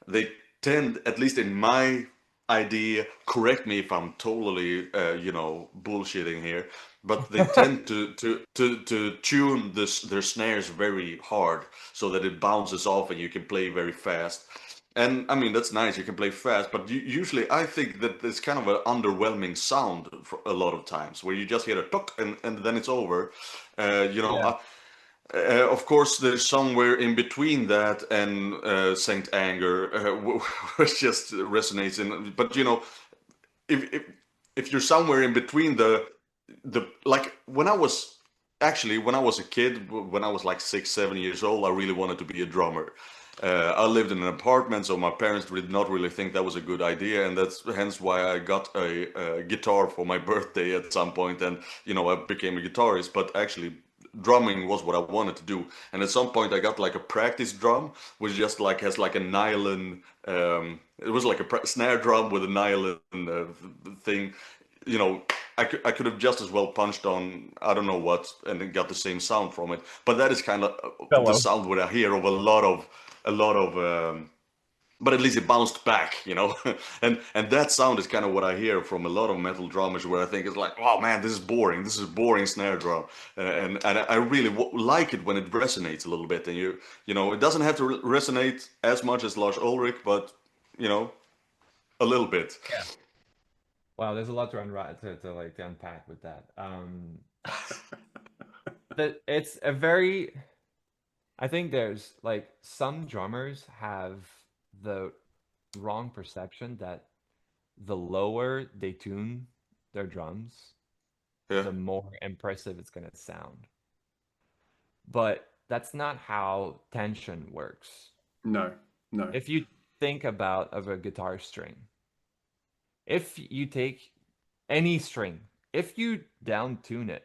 they tend, at least in my idea, correct me if I'm totally bullshitting here, but they tend to tune their snares very hard so that it bounces off and you can play very fast. And I mean that's nice, you can play fast, but usually I think that there's kind of an underwhelming sound for a lot of times where you just hear a tuck and then it's over. You know, Yeah. of course, there's somewhere in between that and Saint Anger, which just resonates in. But you know, if if if you're somewhere in between the like when I was a kid, when I was like 6, 7 years old, I really wanted to be a drummer. I lived in an apartment, so my parents did not really think that was a good idea, and that's hence why I got a guitar for my birthday at some point, and you know I became a guitarist. But actually, drumming was what I wanted to do, and at some point I got like a practice drum, which just like has like a nylon. It was like a snare drum with a nylon thing. You know, I could have just as well punched on I don't know what and then got the same sound from it. But that is kind of the Hello. sound what I hear of a lot of. But at least it bounced back, you know, and that sound is kind of what I hear from a lot of metal drummers, where I think it's like, oh man, this is boring. This is boring snare drum, and I really like it when it resonates a little bit. And you know, it doesn't have to resonate as much as Lars Ulrich, but you know, a little bit. Yeah. Wow, there's a lot to like to unpack with that. That it's a very I think there's like some drummers have the wrong perception that the lower they tune their drums, Yeah, the more impressive it's gonna sound. But that's not how tension works. No. No. If you think about of a guitar string, if you take any string, if you down tune it,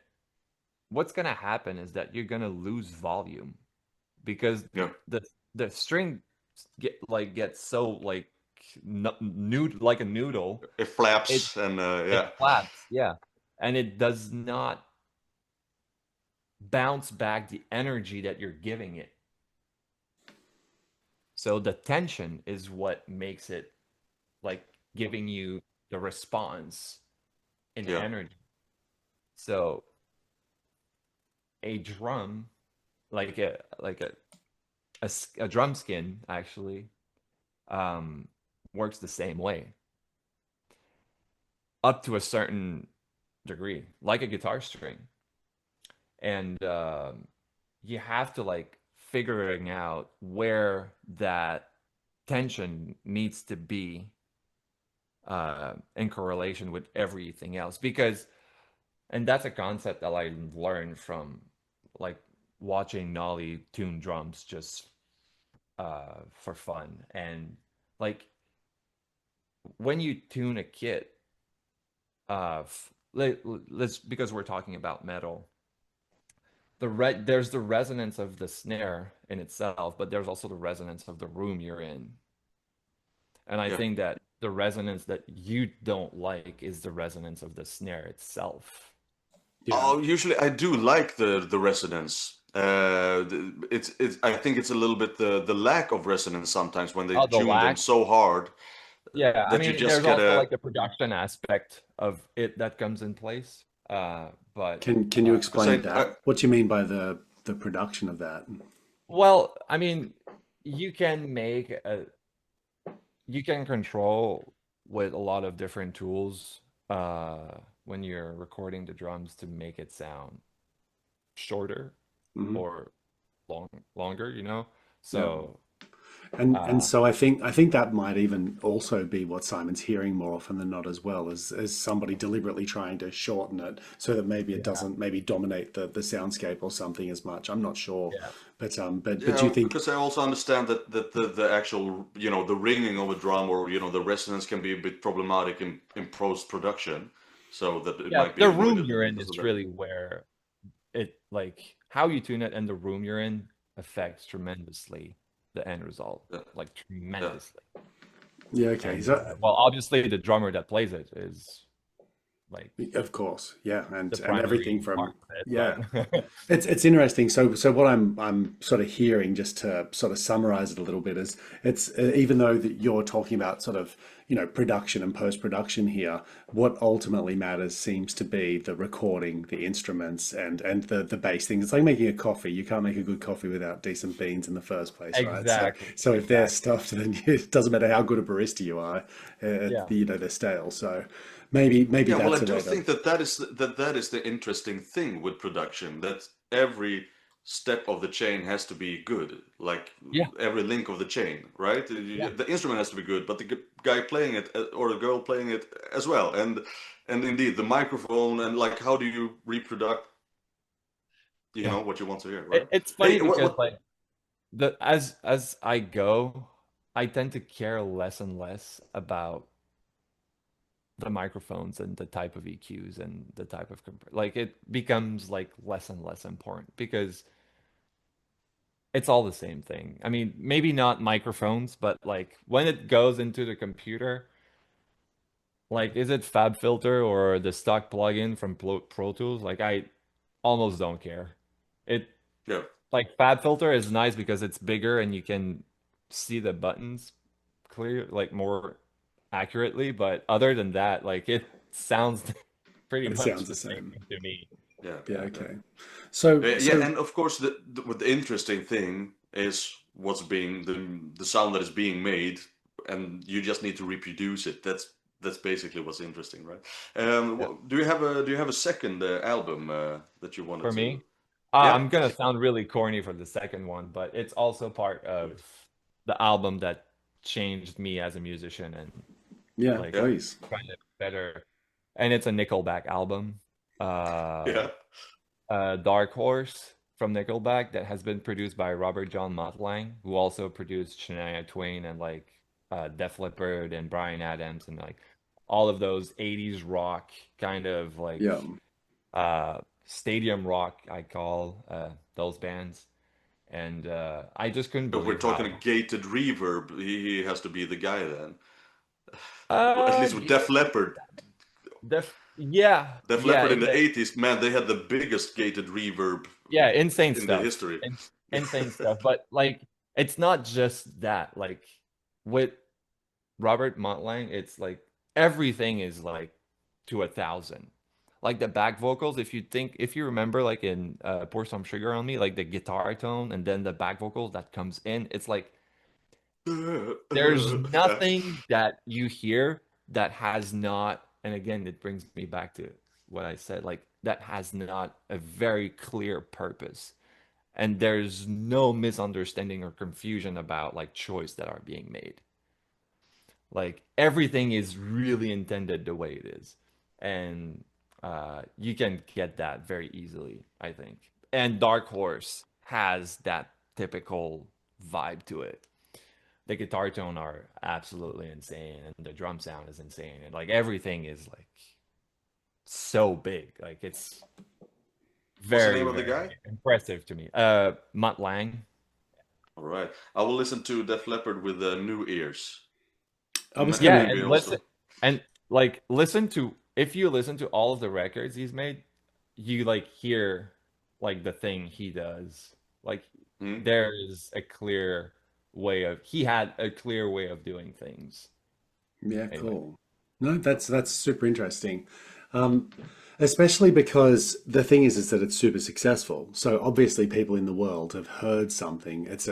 what's gonna happen is that you're gonna lose volume because yeah. the the string gets so like nude like a noodle. It It flaps and it yeah, flaps, yeah, and it does not bounce back the energy that you're giving it. So the tension is what makes it like giving you the response in yeah, energy. So a drum, like a drum skin actually, um, works the same way up to a certain degree, like a guitar string. And you have to like figuring out where that tension needs to be in correlation with everything else. Because, and that's a concept that I learned from like watching Nolly tune drums just for fun. And like when you tune a kit, let's because we're talking about metal, there's the resonance of the snare in itself, but there's also the resonance of the room you're in. And I Yeah. think that the resonance that you don't like is the resonance of the snare itself. Yeah. Oh, usually I do like the resonance. It's I think it's a little bit the lack of resonance sometimes when they Oh, the tune them lack. so hard Yeah, I that you mean, just there's get also like a the production aspect of it that comes in place. But Can you because explain that? What do you mean by the production of that? well, I mean, you can make a you can control with a lot of different tools when you're recording the drums to make it sound shorter Hmm. or longer, you know? Yeah. So, And uh, so I think that might even also be what Simon's hearing more often than not as well, as somebody deliberately trying to shorten it so that maybe it yeah, doesn't maybe dominate the soundscape or something as much. I'm not sure. yeah, But you yeah, think because I also understand that the actual, the ringing of a drum or, the resonance can be a bit problematic in post-production, so that it yeah. might be The room avoided you're in because of is that. really where it like how you tune it and the room you're in affects tremendously the end result, Yeah, like yeah. tremendously. yeah, okay. And So well, obviously the drummer that plays it is like of course, yeah, the and everything primary part from of it, yeah. but It's interesting. So what I'm sort of hearing, just to sort of summarize it a little bit, is it's even though that you're talking about sort of production and post production here, what ultimately matters seems to be the recording, the instruments, and the bass things. It's like making a coffee. You can't make a good coffee without decent beans in the first place, right? So exactly, so if they're exactly. stuffed, then it doesn't matter how good a barista you are, Yeah, they're stale. So maybe Yeah, well, I that's a do way to think that is the interesting thing with production, that every step of the chain has to be good, like yeah, every link of the chain, right? yeah, The instrument has to be good, but the guy playing it or the girl playing it as well, and indeed the microphone and like how do you reproduce, yeah. what you want to hear, right? It's funny Hey, because what? like the as I go, I tend to care less and less about the microphones and the type of EQs and the type of like it becomes like less and less important because it's all the same thing. I mean, maybe not microphones, but like when it goes into the computer, like is it FabFilter or the stock plugin from Pro Tools? Like I almost don't care. It Yeah, like FabFilter is nice because it's bigger and you can see the buttons clear, like more accurately. But other than that, like it sounds pretty it much sounds the the same same. to me. yeah, Yeah, yeah, yeah. okay. So Yeah, so and of course, the interesting thing is what's being the sound that is being made, and you just need to reproduce it. That's basically what's interesting, right? Yeah. Do you have a second album that you wanted For to? me, Yeah, I'm gonna sound really corny for the second one, but it's also part of the album that changed me as a musician and yeah, like yeah, please. kind of better. And it's a Nickelback album. Uh, yeah. Dark Horse from Nickelback that has been produced by Robert John Mottlang, who also produced Shania Twain and like Def Leppard and Bryan Adams and like all of those 80s rock kind of like Yeah, stadium rock I call those bands. And I just couldn't If we're believe talking a how gated reverb, he has to be the guy then. At uh least with Def Leppard. yeah, Def yeah, Leppard in in the the 80s, man, they had the biggest gated reverb yeah, insane in the stuff. history. Insane stuff. But like it's not just that. Like with Robert Montlang, it's like everything is like to 1,000. Like the back vocals, if you remember like in Pour Some Sugar on Me, like the guitar tone and then the back vocals that comes in, it's like There's Yeah. nothing that you hear that has not, and again, it brings me back to what I said, like that has not a very clear purpose. And there's no misunderstanding or confusion about like choice that are being made. Like everything is really intended the way it is. And you can get that very easily, I think. And Dark Horse has that typical vibe to it. The guitar tone are absolutely insane, and the drum sound is insane, and like everything is like so big. Like it's What's the very, name of the very guy? impressive to me. Mutt Lang. All right. I will listen to Def Leppard with new ears. I was Yeah, gonna, Maybe and listen, also. and like listen to if you listen to all of the records he's made, you like hear like the thing he does. Like Hmm? there is a clear way of he had a clear way of doing things. yeah, Anyway, cool. No, that's super interesting. Um, Especially because the thing is that it's super successful. So obviously people in the world have heard something. It's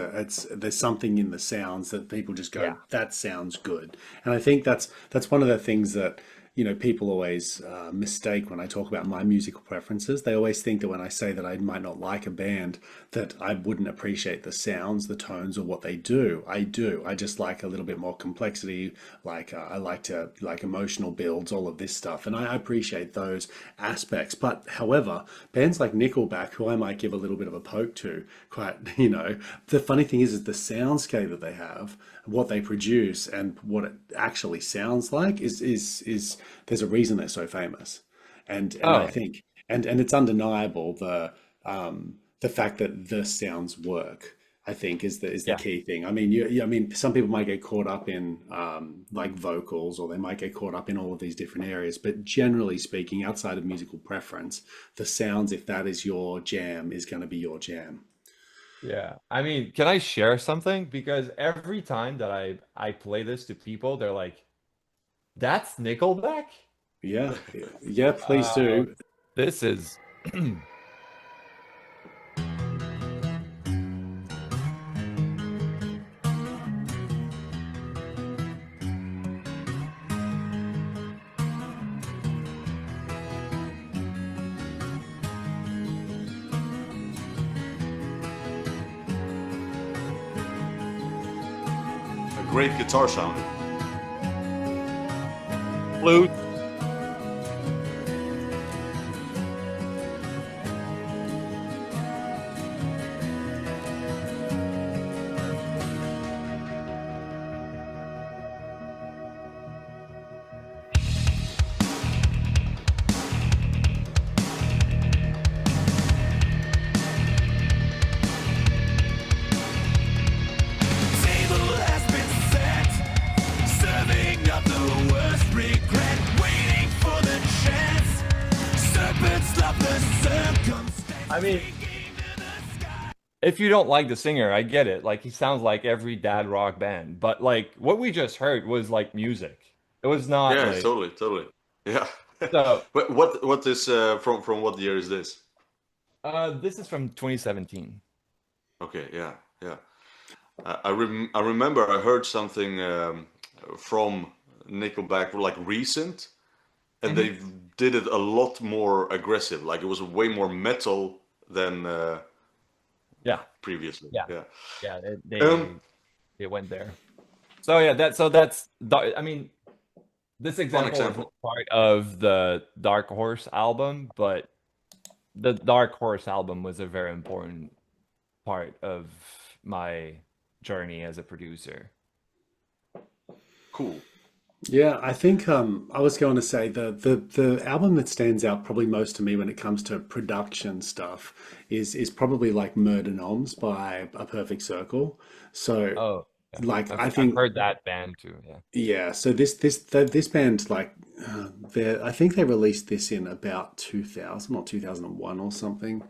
there's something in the sounds that people just yeah. go, that sounds good. And I think that's one of the things that, people always mistake when I talk about my musical preferences. They always think that when I say that I might not like a band, that I wouldn't appreciate the sounds, the tones, or what they do. I do. I just like a little bit more complexity. Like I like to like emotional builds, all of this stuff, and I appreciate those aspects. But however, bands like Nickelback, who I might give a little bit of a poke to, quite the funny thing is the soundscape that they have, what they produce, and what it actually sounds like is there's a reason they're so famous, and I Oh, think and it's undeniable the fact that the sounds work. I think is the yeah. key thing. I mean, I mean, some people might get caught up in like vocals, or they might get caught up in all of these different areas. But generally speaking, outside of musical preference, the sounds, if that is your jam, is going to be your jam. Yeah. I mean, can I share something? Because every time that I play this to people, they're like, "That's Nickelback?" Yeah, yeah. Please Uh, do. this is A great guitar sound. flute. Table has been set, serving up the worst regret, waiting for the chance. Serpents love the I circumstance, mean, taking to the sky. if you don't like the singer, I get it. Like he sounds like every dad rock band, but like what we just heard was like music. It was not Yeah, like totally, totally. Yeah. so. But what is from what year is this? This is from 2017. Okay, yeah, yeah. I remember I heard something from Nickelback like recent, and Hmm. they did it a lot more aggressive. Like it was way more metal than Yeah, previously. yeah, Yeah. yeah. Um, They went there. So yeah, that's. I mean, this One example is not example. part of the Dark Horse album, but the Dark Horse album was a very important part of my journey as a producer. Cool. Yeah, I think I was going to say the album that stands out probably most to me when it comes to production stuff is probably like Murder Noms by A Perfect Circle. So Oh, yeah. like I I've think heard that band too. Yeah. yeah, so this band like I think they released this in about 2000 or 2001 or something.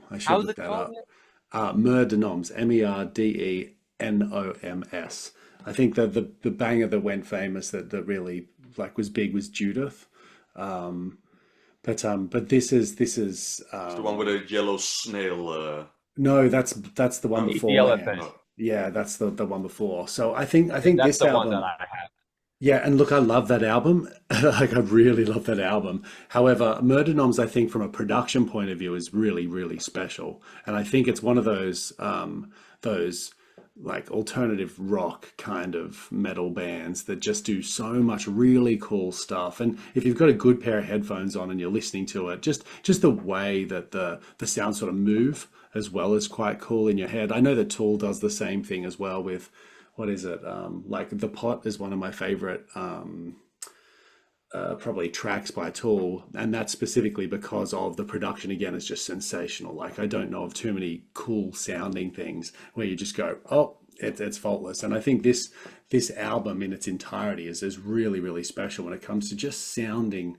I should How's look it that called? up. Merdenoms, Merdenoms. I think that the banger that went famous that really like was big was Judith. Um, but this is It's the one with a yellow snail. no, that's the one No. Eat the beforehand. Elephant. Oh. Yeah, that's the one before. So I think That's this the one that album. I have. Yeah, and look, I love that album. Like, I really love that album. However, Murder Noms, I think, from a production point of view, is really, really special. And I think it's one of those like alternative rock kind of metal bands that just do so much really cool stuff. And if you've got a good pair of headphones on and you're listening to it, just the way that the sounds sort of move as well is quite cool in your head. I know that Tool does the same thing as well with what is it? Like The Pot is one of my favorite probably tracks by Tool, and that's specifically because of the production. Again, is just sensational. Like, I don't know of too many cool sounding things where you just go, oh, it's faultless. And I think this album in its entirety is really, really special when it comes to just sounding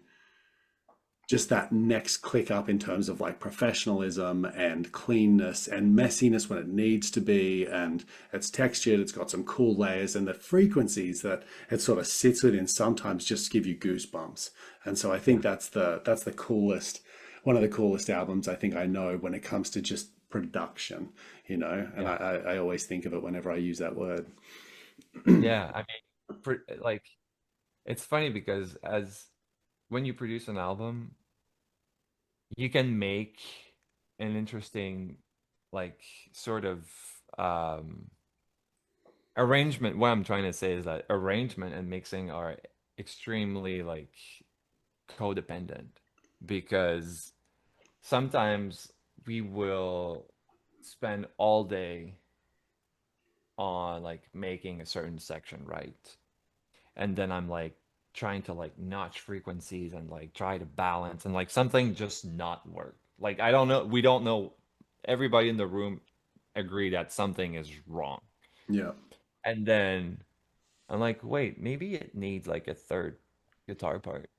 just that next click up in terms of like professionalism and cleanness and messiness when it needs to be, and it's textured, it's got some cool layers, and the frequencies that it sort of sits within sometimes just give you goosebumps. And so I think that's the coolest, one of the coolest albums I think I know when it comes to just production, you know. And Yeah. I always think of it whenever I use that word. Yeah, I mean, like it's funny because as when you produce an album, you can make an interesting like sort of um arrangement. What I'm trying to say is that arrangement and mixing are extremely like codependent because sometimes we will spend all day on like making a certain section right, and then I'm like trying to like notch frequencies and like try to balance and like something just not work. Like I don't know, we don't know, everybody in the room agree that something is wrong. Yeah. And then I'm like, wait, maybe it needs like a third guitar part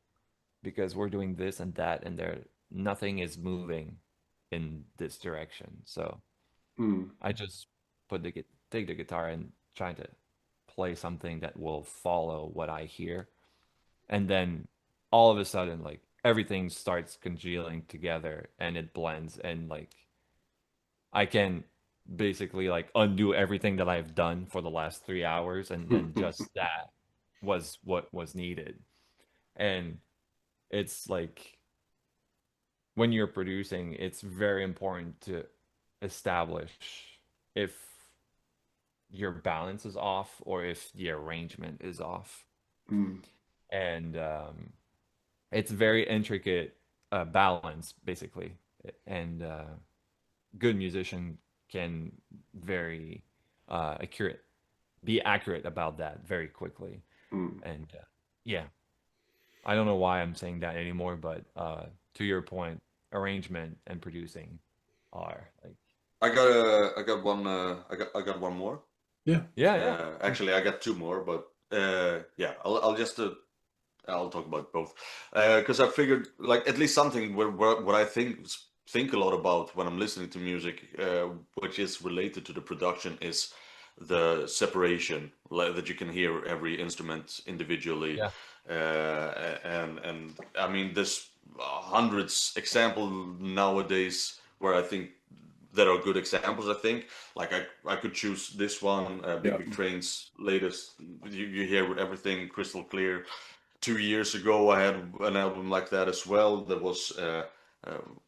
because we're doing this and that and there nothing is moving in this direction. So Mm. I just take the guitar and try to play something that will follow what I hear. And then all of a sudden like everything starts congealing together and it blends and like I can basically like undo everything that I've done for the last 3 hours and then just that was what was needed. And it's like when you're producing, it's very important to establish if your balance is off or if the arrangement is off. Mm. And it's very intricate balance basically. And good musician can very accurate be accurate about that very quickly. Mm. And yeah, I don't know why I'm saying that anymore, but to your point, arrangement and producing are like I got one more. Yeah. yeah, yeah. Actually, I got two more, but yeah, I'll talk about both because I figured like at least something what I think a lot about when I'm listening to music, which is related to the production, is the separation like, that you can hear every instrument individually, Yeah. and I mean there's hundreds example nowadays where I think that are good examples. I think like I could choose this one, Yeah. Big Big Train's latest. You hear everything crystal clear. 2 years ago, I had an album like that as well. That was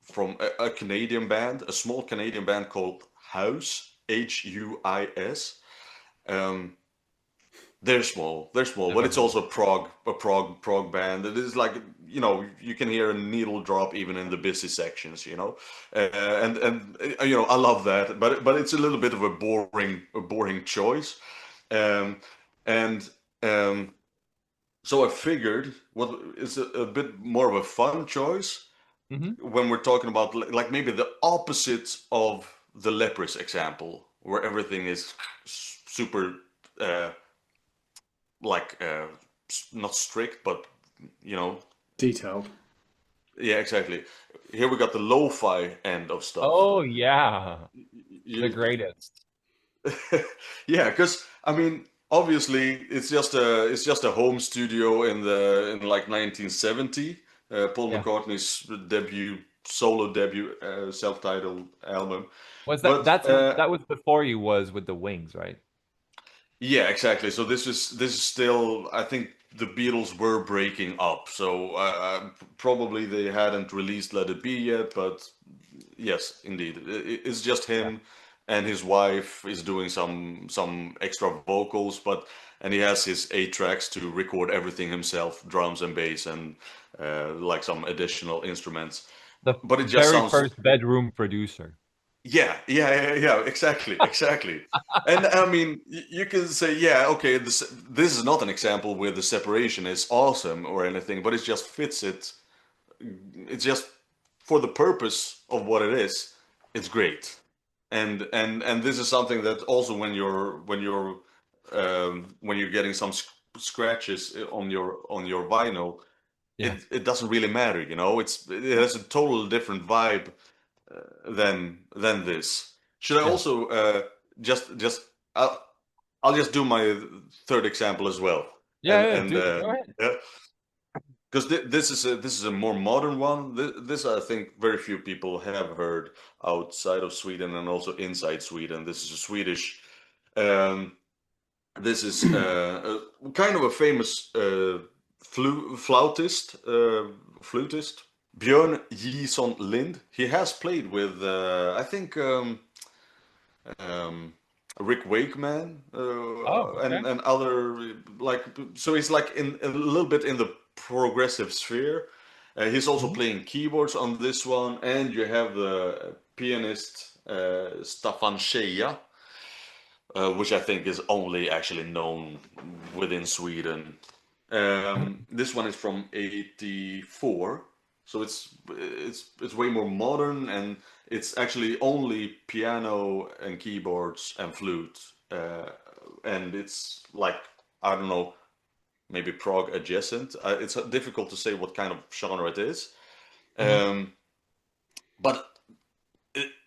from a Canadian band, a small Canadian band called House, Huis. Um, they're small, but Never it's heard. also prog band. It is like you can hear a needle drop even in the busy sections, and I love that, but it's a little bit of a boring choice, um, and so I figured what is a bit more of a fun choice Mm-hmm. when we're talking about like maybe the opposite of the Leprous example, where everything is super. Like not strict, but you know, Detailed. yeah, exactly. Here we got the lo-fi end of stuff. Oh yeah, the You, greatest. yeah, because I mean, obviously, it's just a home studio in like 1970. Paul Yeah. McCartney's debut solo debut, self-titled album. Was But that was before he was with the Wings, right? yeah, exactly. So this is still, I think the Beatles were breaking up. So probably they hadn't released Let It Be yet, but yes, indeed, it's just Yeah. him and his wife is doing some extra vocals, but and he has his 8 tracks to record everything himself, drums and bass and like some additional instruments. The But it just very sounds first bedroom producer. yeah, exactly. And I mean, you can say, yeah, okay, this is not an example where the separation is awesome or anything, but it just fits it. It's just for the purpose of what it is. It's great, and this is something that also when you're getting some scratches on your vinyl, Yeah. it doesn't really matter, you know. It has a total different vibe than this. Should I Yeah. also just I'll just do my third example as well, Yeah, and yeah, and dude, go ahead. yeah, because this is a more modern one. This I think very few people have heard outside of Sweden and also inside Sweden. This is a Swedish. Um, this is kind of a famous flutist, Björn Jison Lind. He has played with, I think, um, Rick Wakeman Oh, okay. and other like. So he's like in a little bit in the progressive sphere. He's also Mhm. playing keyboards on this one, and you have the pianist Staffan Scheja, which I think is only actually known within Sweden. This one is from '84, so it's way more modern, and it's actually only piano and keyboards and flute, and it's like I don't know, maybe prog adjacent. It's difficult to say what kind of genre it is, Mhm. but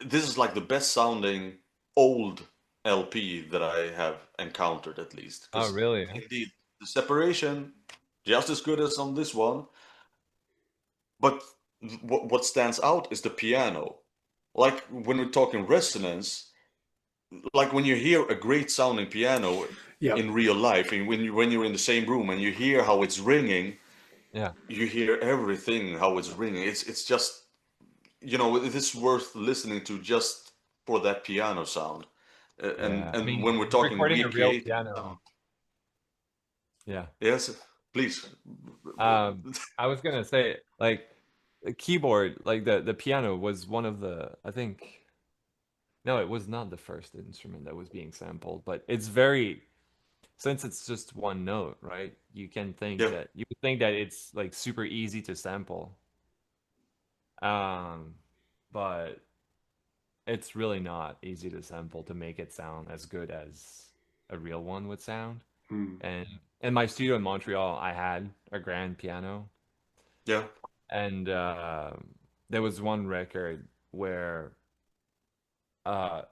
this is like the best sounding old LP that I have encountered at least. Oh, Because really? Huh? indeed, the separation just as good as on this one, but what stands out is the piano. Like when we're talking resonance, like when you hear a great sounding piano Yeah. in real life, and when you're in the same room and you hear how it's ringing, Yeah. you hear everything how it's ringing. It's just it is worth listening to just for that piano sound. And Yeah. I and when mean, we're talking recording a real recreate, piano. Yeah. yes, please. I was gonna say, like, the keyboard, like the piano was one of the, I think, no, it was not the first instrument that was being sampled, but it's very, since it's just one note, right? Yeah, You would think that it's like super easy to sample. Um, but it's really not easy to sample to make it sound as good as a real one would sound. Mm. And in my studio in Montreal, I had a grand piano, yeah, and there was one record where uh,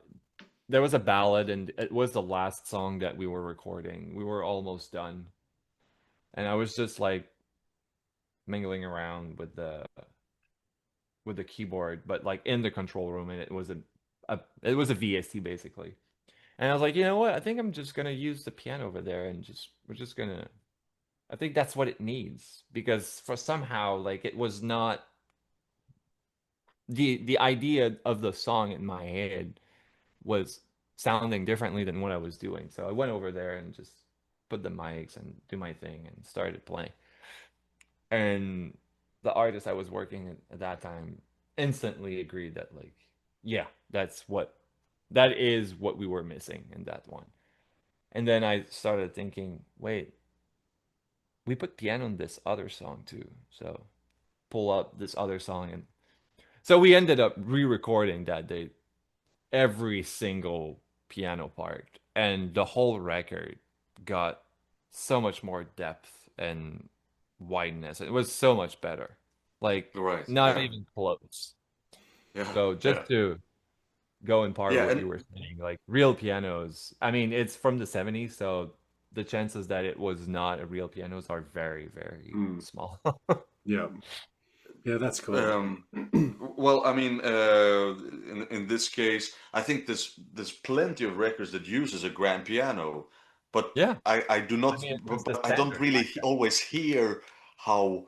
there was a ballad, and it was the last song that we were recording. We were almost done, and I was just like mingling around with the keyboard, but like in the control room, and it was a VST basically. And I was like, you know what? I think I'm just gonna use the piano over there, and we're just gonna. I think that's what it needs because for somehow like it was not the idea of the song in my head was sounding differently than what I was doing. So I went over there and just put the mics and do my thing and started playing. And the artist I was working at that time instantly agreed that like, yeah, that is what we were missing in that one. And then I started thinking, wait, we put piano in this other song too. So pull up this other song, and so we ended up re-recording that day every single piano part, and the whole record got so much more depth and wideness. It was so much better. Like right, not yeah, even close. yeah, So yeah, just to go in part of yeah, what and you were saying, like real pianos, I mean, it's from the 70s, so the chances that it was not a real pianos are very, very Mm. small. Yeah. Yeah, that's cool. Um, well, I mean, in this case, I think there's plenty of records that uses a grand piano, but Yeah, I do I not, mean it's the but I don't standard really like that. always hear how,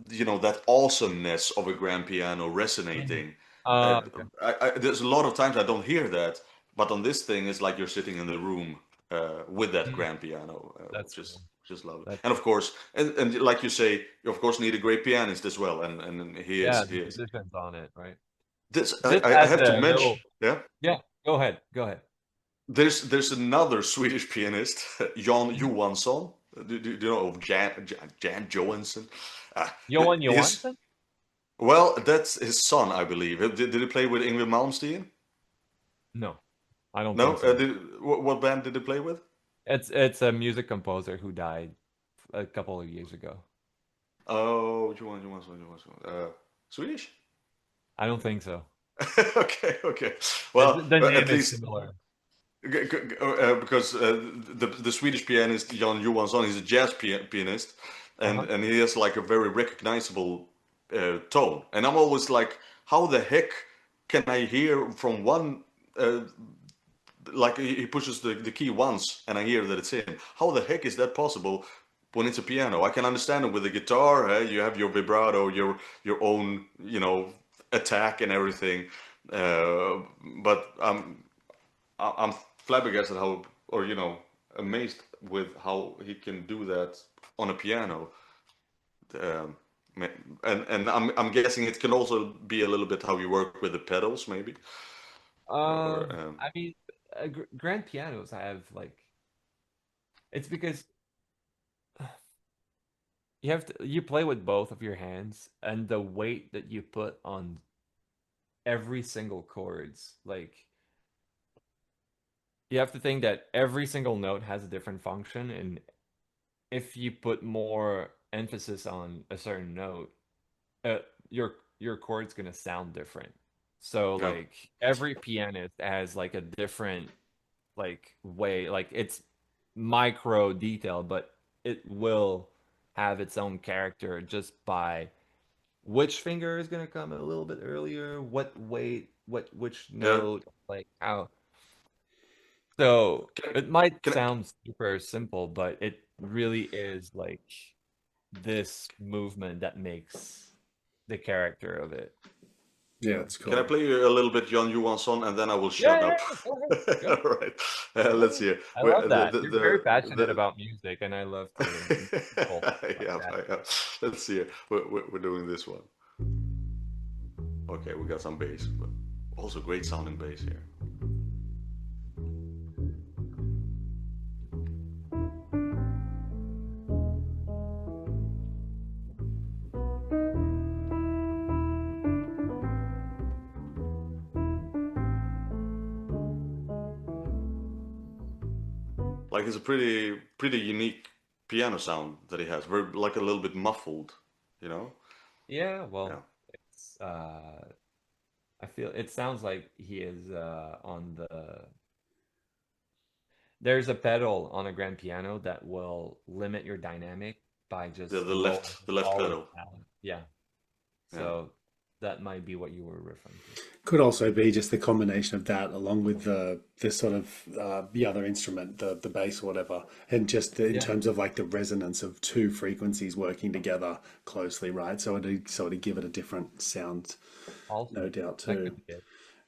that awesomeness of a grand piano Mhm. resonating. Uh, Okay, there's a lot of times I don't hear that, but on this thing, it's like you're sitting in the room with that Mm, grand piano, that's which is cool. just lovely. That's And of course, and like you say, you of course need a great pianist as well, and he yeah, is the he is. musicians on it, right? This Just I as have to a mention, little, yeah. yeah. Go ahead, go ahead. There's another Swedish pianist, Jan Mhm. Johansson. Do you know of Jan Johansson? Uh, Johan his Johansson? well, that's his son, I believe. Did he play with Ingrid Malmsteen? No, I don't No. think so. What band did he play with? It's a music composer who died a couple of years ago. Oh, Johansson. Swedish? I don't think so. Okay, okay. Well, The at name is least similar. because the Swedish pianist Jan Johansson, he's a jazz pianist, Uh-huh. and he has like a very recognizable tone. And I'm always like, how the heck can I hear from one? Like he pushes the key once, and I hear that it's him. How the heck is that possible when it's a piano? I can understand it with the guitar. You have your vibrato, your own, attack and everything. But I'm flabbergasted how, or amazed with how he can do that on a piano. Um, and I'm guessing it can also be a little bit how you work with the pedals, maybe. Or I mean, grand pianos have like it's because you play with both of your hands and the weight that you put on every single chords, like you have to think that every single note has a different function, and if you put more emphasis on a certain note, uh, your chord's gonna sound different. So yeah, like every pianist has like a different like way, like it's micro detail, but it will have its own character just by which finger is gonna come a little bit earlier, what weight, which yeah. note, like how. So Can, it might can I, sound super simple, but it really is like this movement that makes the character of it. Yeah, it's can I cool. play you a little bit Jan Johansson, and then I will Yeah, shut yeah, up. yeah. Go ahead. Go All ahead. right. Go Let's ahead. hear. I Where love that. You're very passionate the about music, and I love to meet people like yeah, that. let's see. We're doing this one. Okay, we got some bass, but also great sounding bass here. Like it's a pretty unique piano sound that he has. Very like a little bit muffled, you know? Yeah, Yeah. well, it's I feel it sounds like he is on there's a pedal on a grand piano that will limit your dynamic by The just the lowering left it the left all the way pedal. down. Yeah. Yeah. So that might be what you were referring to. Could also be just the combination of that along with the sort of the other instrument, the bass or whatever, and just in Yeah, terms of like the resonance of two frequencies working together closely, right? So it sort of give it a different sound, no also doubt that too. could be it.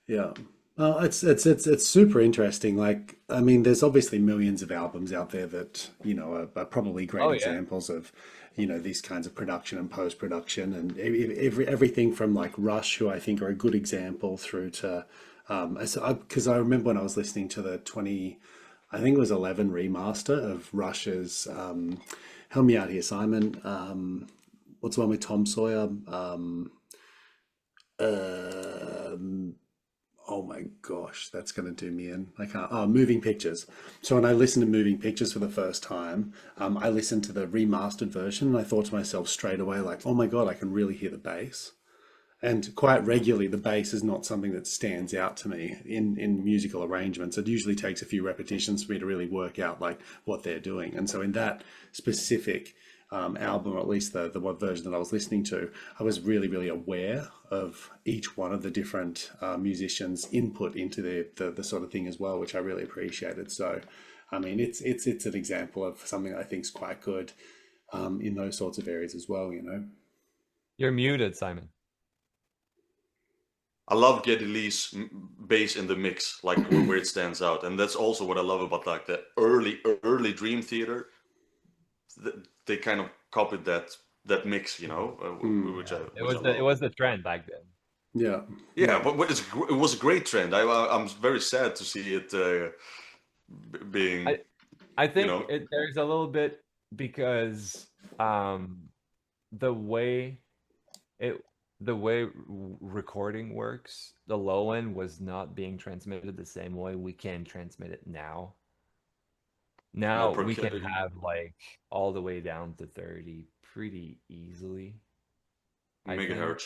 Yeah. Well, it's super interesting. Like, I mean, there's obviously millions of albums out there that, are probably great Oh yeah. examples of, these kinds of production and post-production and everything from like Rush, who I think are a good example, through to, because I remember when I was listening to the I think it was 11 remaster of Rush's, help me out here, Simon. What's the one with Tom Sawyer? Um, oh my gosh, that's going to do me in. I can't. Oh, Moving Pictures. So when I listened to Moving Pictures for the first time, I listened to the remastered version and I thought to myself straight away, like, oh my God, I can really hear the bass. And quite regularly, the bass is not something that stands out to me in musical arrangements. It usually takes a few repetitions for me to really work out like what they're doing. And so in that specific album, or at least the one version that I was listening to, I was really, really aware of each one of the different musicians' input into the sort of thing as well, which I really appreciated. So, I mean, it's an example of something I think is quite good in those sorts of areas as well, you know. You're muted, Simon. I love Geddy Lee's bass in the mix, like where it stands out, and that's also what I love about like the early Dream Theater. They kind of copied that mix, you know, which I It was the trend back then. Yeah. yeah, but it was a great trend. I'm very sad to see it being, I think know. there's a little bit because the way recording works, the low end was not being transmitted the same way we can transmit it now. Now we can have like all the way down to 30 pretty easily. I think. megahertz.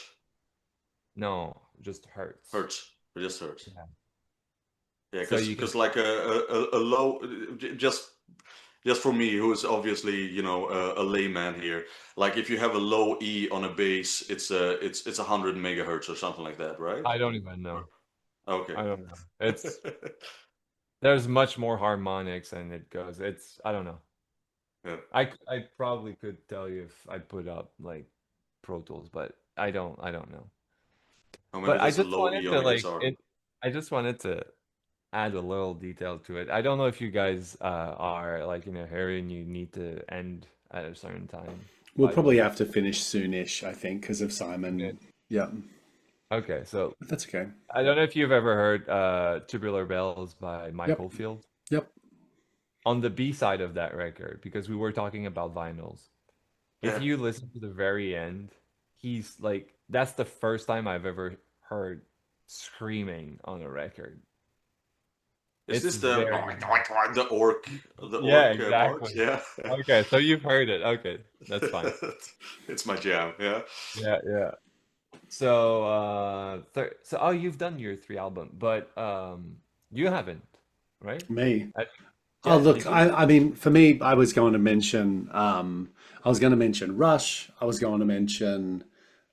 No, just hertz. Hertz, just hertz. Yeah. Yeah, So you because can- like a low, just for me, who is obviously, you know, a layman here. Like if you have a low E on a bass, it's 100 megahertz or something like that, right? I don't even know. Okay. I don't know. It's there's much more harmonics and it goes. I don't know. Yeah. I probably could tell you if I put up like Pro Tools, but I don't know. Or maybe But I there's a just low wanted E to on a like guitar. I just wanted to add a little detail to it. I don't know if you guys are like in a hurry and you need to end at a certain time. We'll But- probably have to finish soonish, I think, because of Simon. Good. Yeah, Okay, so but that's okay. I don't know if you've ever heard Tubular Bells by Mike Yep. Oldfield. Yep. On the B side of that record, because we were talking about vinyls, Yeah. if you listen to the very end, he's like, that's the first time I've ever heard screaming on a record. Is It's this the very- the orc Yeah, orc part? exactly. Yeah. Okay, so you've heard it. Okay, that's fine. It's my jam. Yeah. Yeah. So, so you've done your 3 album, but you haven't, right? Me. I- Oh, yeah, look, did you? I mean, for me, I was going to mention, Rush. I was going to mention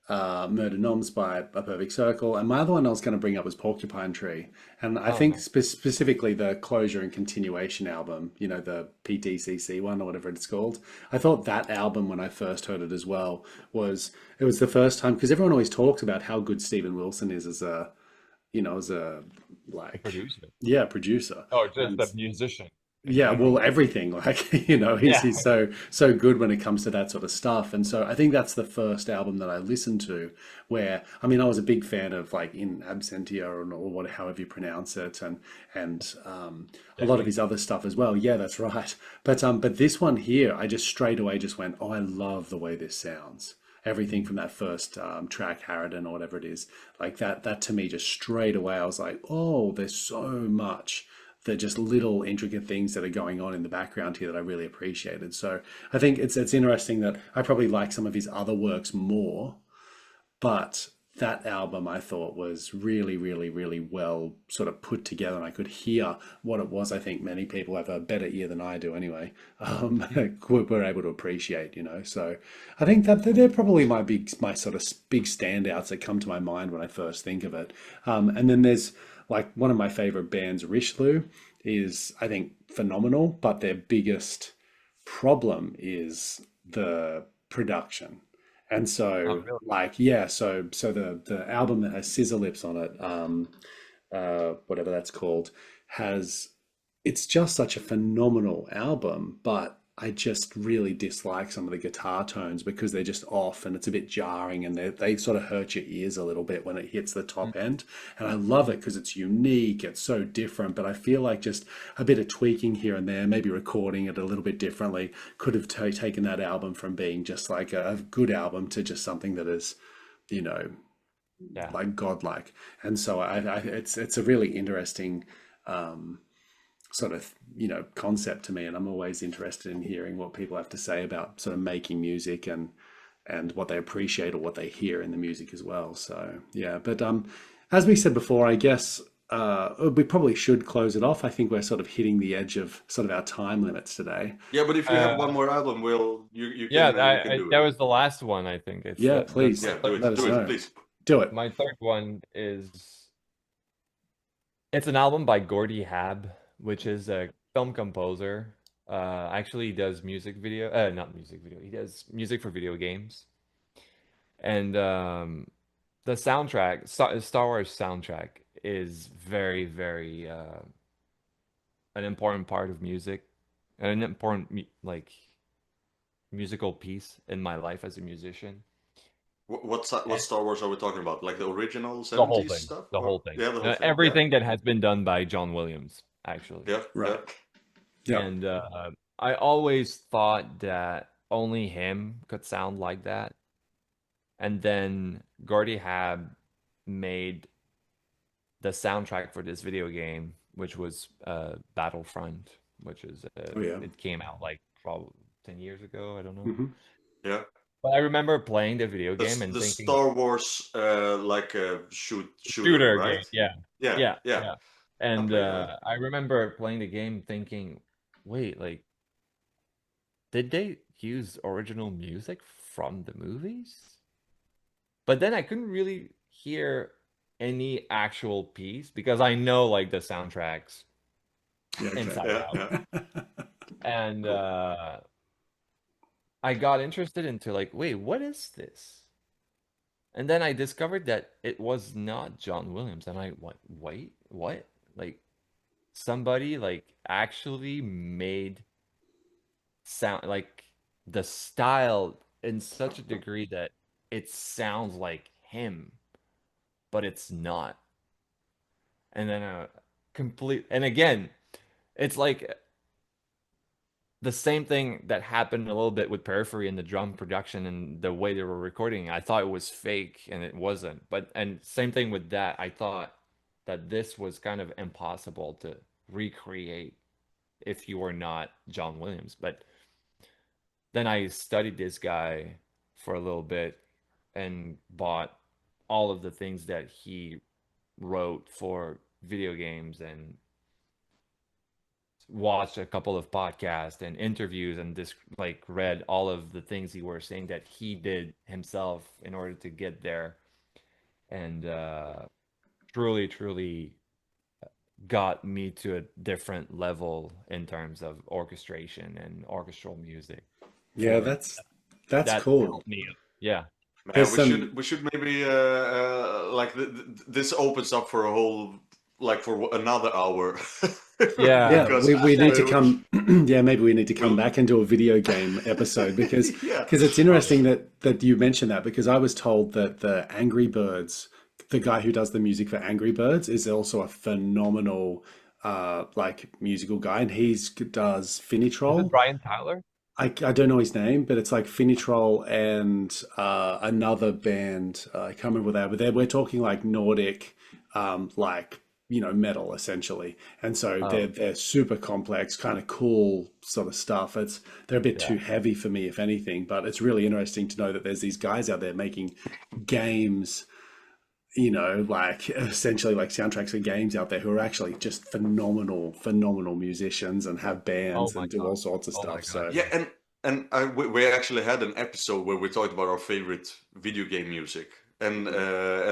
Murder Noms by A Perfect Circle. And my other one I was going to bring up was Porcupine Tree. And I think specifically the Closure and Continuation album, you know, the PTCC one or whatever it's called. I thought that album, when I first heard it as well, it was the first time, because everyone always talks about how good Steven Wilson is as a, you know, as a, like, Producer. yeah, producer. Oh, just And- the musician. Yeah, well, everything, like, you know, Yeah. he's so good when it comes to that sort of stuff. And so I think that's the first album that I listened to where, I mean, I was a big fan of like In Absentia or however you pronounce it, and a lot of his other stuff as well. Yeah, that's right. But this one here, I just straight away just went, oh, I love the way this sounds. Everything from that first track, Harridan or whatever it is, like that to me, just straight away, I was like, oh, there's so much. They're just little intricate things that are going on in the background here that I really appreciated. So I think it's interesting that I probably like some of his other works more, but that album I thought was really, really, really well sort of put together, and I could hear what it was. I think many people have a better ear than I do anyway, were able to appreciate, you know. So I think that they're probably my sort of big standouts that come to my mind when I first think of it. And then there's like one of my favorite bands, Richelieu, is I think phenomenal, but their biggest problem is the production. And so, really? like, yeah, so the album that has Scissor Lips on it, whatever that's called, it's just such a phenomenal album, but I just really dislike some of the guitar tones because they're just off and it's a bit jarring, and they sort of hurt your ears a little bit when it hits the top end. And I love it because it's unique, it's so different, but I feel like just a bit of tweaking here and there, maybe recording it a little bit differently, could have taken that album from being just like a good album to just something that is, you know, Yeah. like godlike. And so it's a really interesting sort of, you know, concept to me, and I'm always interested in hearing what people have to say about sort of making music and what they appreciate or what they hear in the music as well. So yeah, but as we said before, I guess we probably should close it off. I think we're sort of hitting the edge of sort of our time limits today. Yeah, but if you have Uh, one more album, Will, yeah, you can do that it. was the last one. I think it's Yeah, that's please my Yeah, third, let us do it, know. please. Do it. my third one is it's an album by Gordy Haab, which is a film composer. Actually, he does not music video. He does music for video games, and the soundtrack, Star Wars soundtrack, is very, very an important part of music, and an important like musical piece in my life as a musician. What Star Wars are we talking about? Like the original The whole 70s thing, stuff, the or whole thing, yeah, the whole thing. Yeah, everything that has been done by John Williams, actually. yeah, yeah. Right. Yeah. And I always thought that only him could sound like that. And then Gordy Haab made the soundtrack for this video game, which was Battlefront, which is Oh yeah. it came out like probably 10 years ago, I don't know. Hmm. Yeah. But I remember playing the video The, game and the thinking, Star Wars like shooter, shooter game, right? yeah, Yeah, yeah, yeah. yeah. I And played that. I remember playing the game thinking, wait, like, did they use original music from the movies? But then I couldn't really hear any actual piece because I know like the soundtracks Yeah. Okay. inside Yeah, out. yeah. And Cool. I got interested into like, wait, what is this? And then I discovered that it was not John Williams. And I wait, what? Like somebody like actually made sound like the style in such a degree that it sounds like him, but it's not. And then and again, it's like the same thing that happened a little bit with Periphery and the drum production and the way they were recording. I thought it was fake and it wasn't. And same thing with that. I thought that this was kind of impossible to recreate if you were not John Williams. But then I studied this guy for a little bit and bought all of the things that he wrote for video games and watched a couple of podcasts and interviews and just like read all of the things he were saying that he did himself in order to get there, and truly, truly got me to a different level in terms of orchestration and orchestral music. Yeah, For that's that cool. helped me. Yeah. Man, There's some. we should maybe like this opens up for a whole like for another hour Yeah. Yeah, because we need to we, come. Yeah, maybe we need to come we'll back and do a video game episode yeah. because it's interesting that you mentioned that because I was told that the Angry Birds, the guy who does the music for Angry Birds, is also a phenomenal like musical guy, and does Is it Finitrol. Brian Tyler? I don't know his name, but it's like Finitrol and another band. I can't remember what they are, but we're talking like Nordic, like metal essentially. And so Oh, they're super complex, kind of cool sort of stuff. They're a bit yeah. too heavy for me, if anything. But it's really interesting to know that there's these guys out there making games. Like essentially like soundtracks for games out there who are actually just phenomenal musicians and have Oh bands my and do God. all sorts of Oh my stuff. God. So. Yeah, Yeah. we actually had an episode where we talked about our favorite video game music, and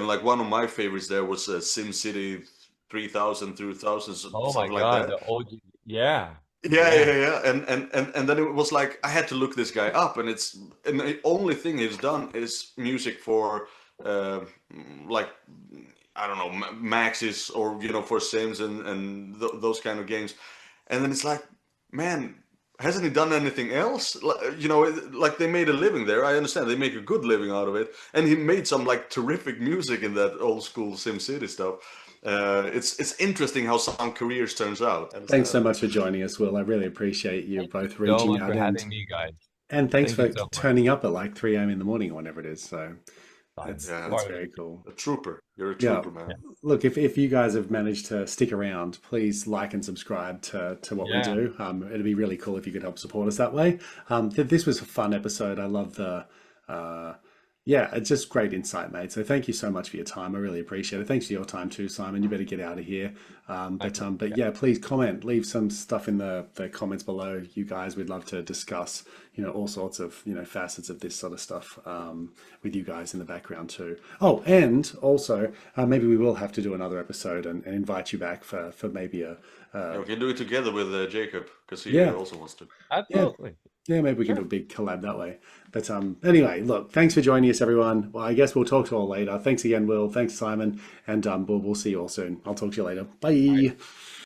like one of my favorites there was SimCity 3000 through thousands, Oh my something like God. that. The OG. Yeah. Yeah, Yeah. yeah, yeah, and then it was like I had to look this guy up, and the only thing he's done is music for uh, like I don't know Maxis or for Sims and those kind of games, and then it's like, man, hasn't he done anything else? Like they made a living there. I understand they make a good living out of it, and he made some like terrific music in that old school SimCity stuff. It's interesting how some careers turns out. And Thanks so much for joining us, Will. I really appreciate you Thank you both so reaching much out for having me, guys. and thanks Thank you for so much. turning up at like 3 a.m. in the morning or whatever it is. So Fine. yeah, that's Part of very it. cool. a trooper. You're a Yeah. trooper, man. Yeah. Look, if you guys have managed to stick around, please like and subscribe to what we Yeah. do. It'd be really cool if you could help support us that way. This was a fun episode. I love the Yeah, it's just great insight, mate. So thank you so much for your time. I really appreciate it. Thanks for your time too, Simon. You better get out of here. But Yeah. yeah, please comment, leave some stuff in the comments below. You guys, we'd love to discuss, all sorts of, facets of this sort of stuff with you guys in the background too. Oh, and also maybe we will have to do another episode and invite you back for maybe Yeah, we can do it together with Jacob because he yeah, also wants to. yeah, Absolutely. yeah, maybe we can do Sure. a big collab that way. But anyway, look, thanks for joining us, everyone. Well, I guess we'll talk to you all later. Thanks again, Will. Thanks, Simon. And we'll see you all soon. I'll talk to you later. All right. Bye.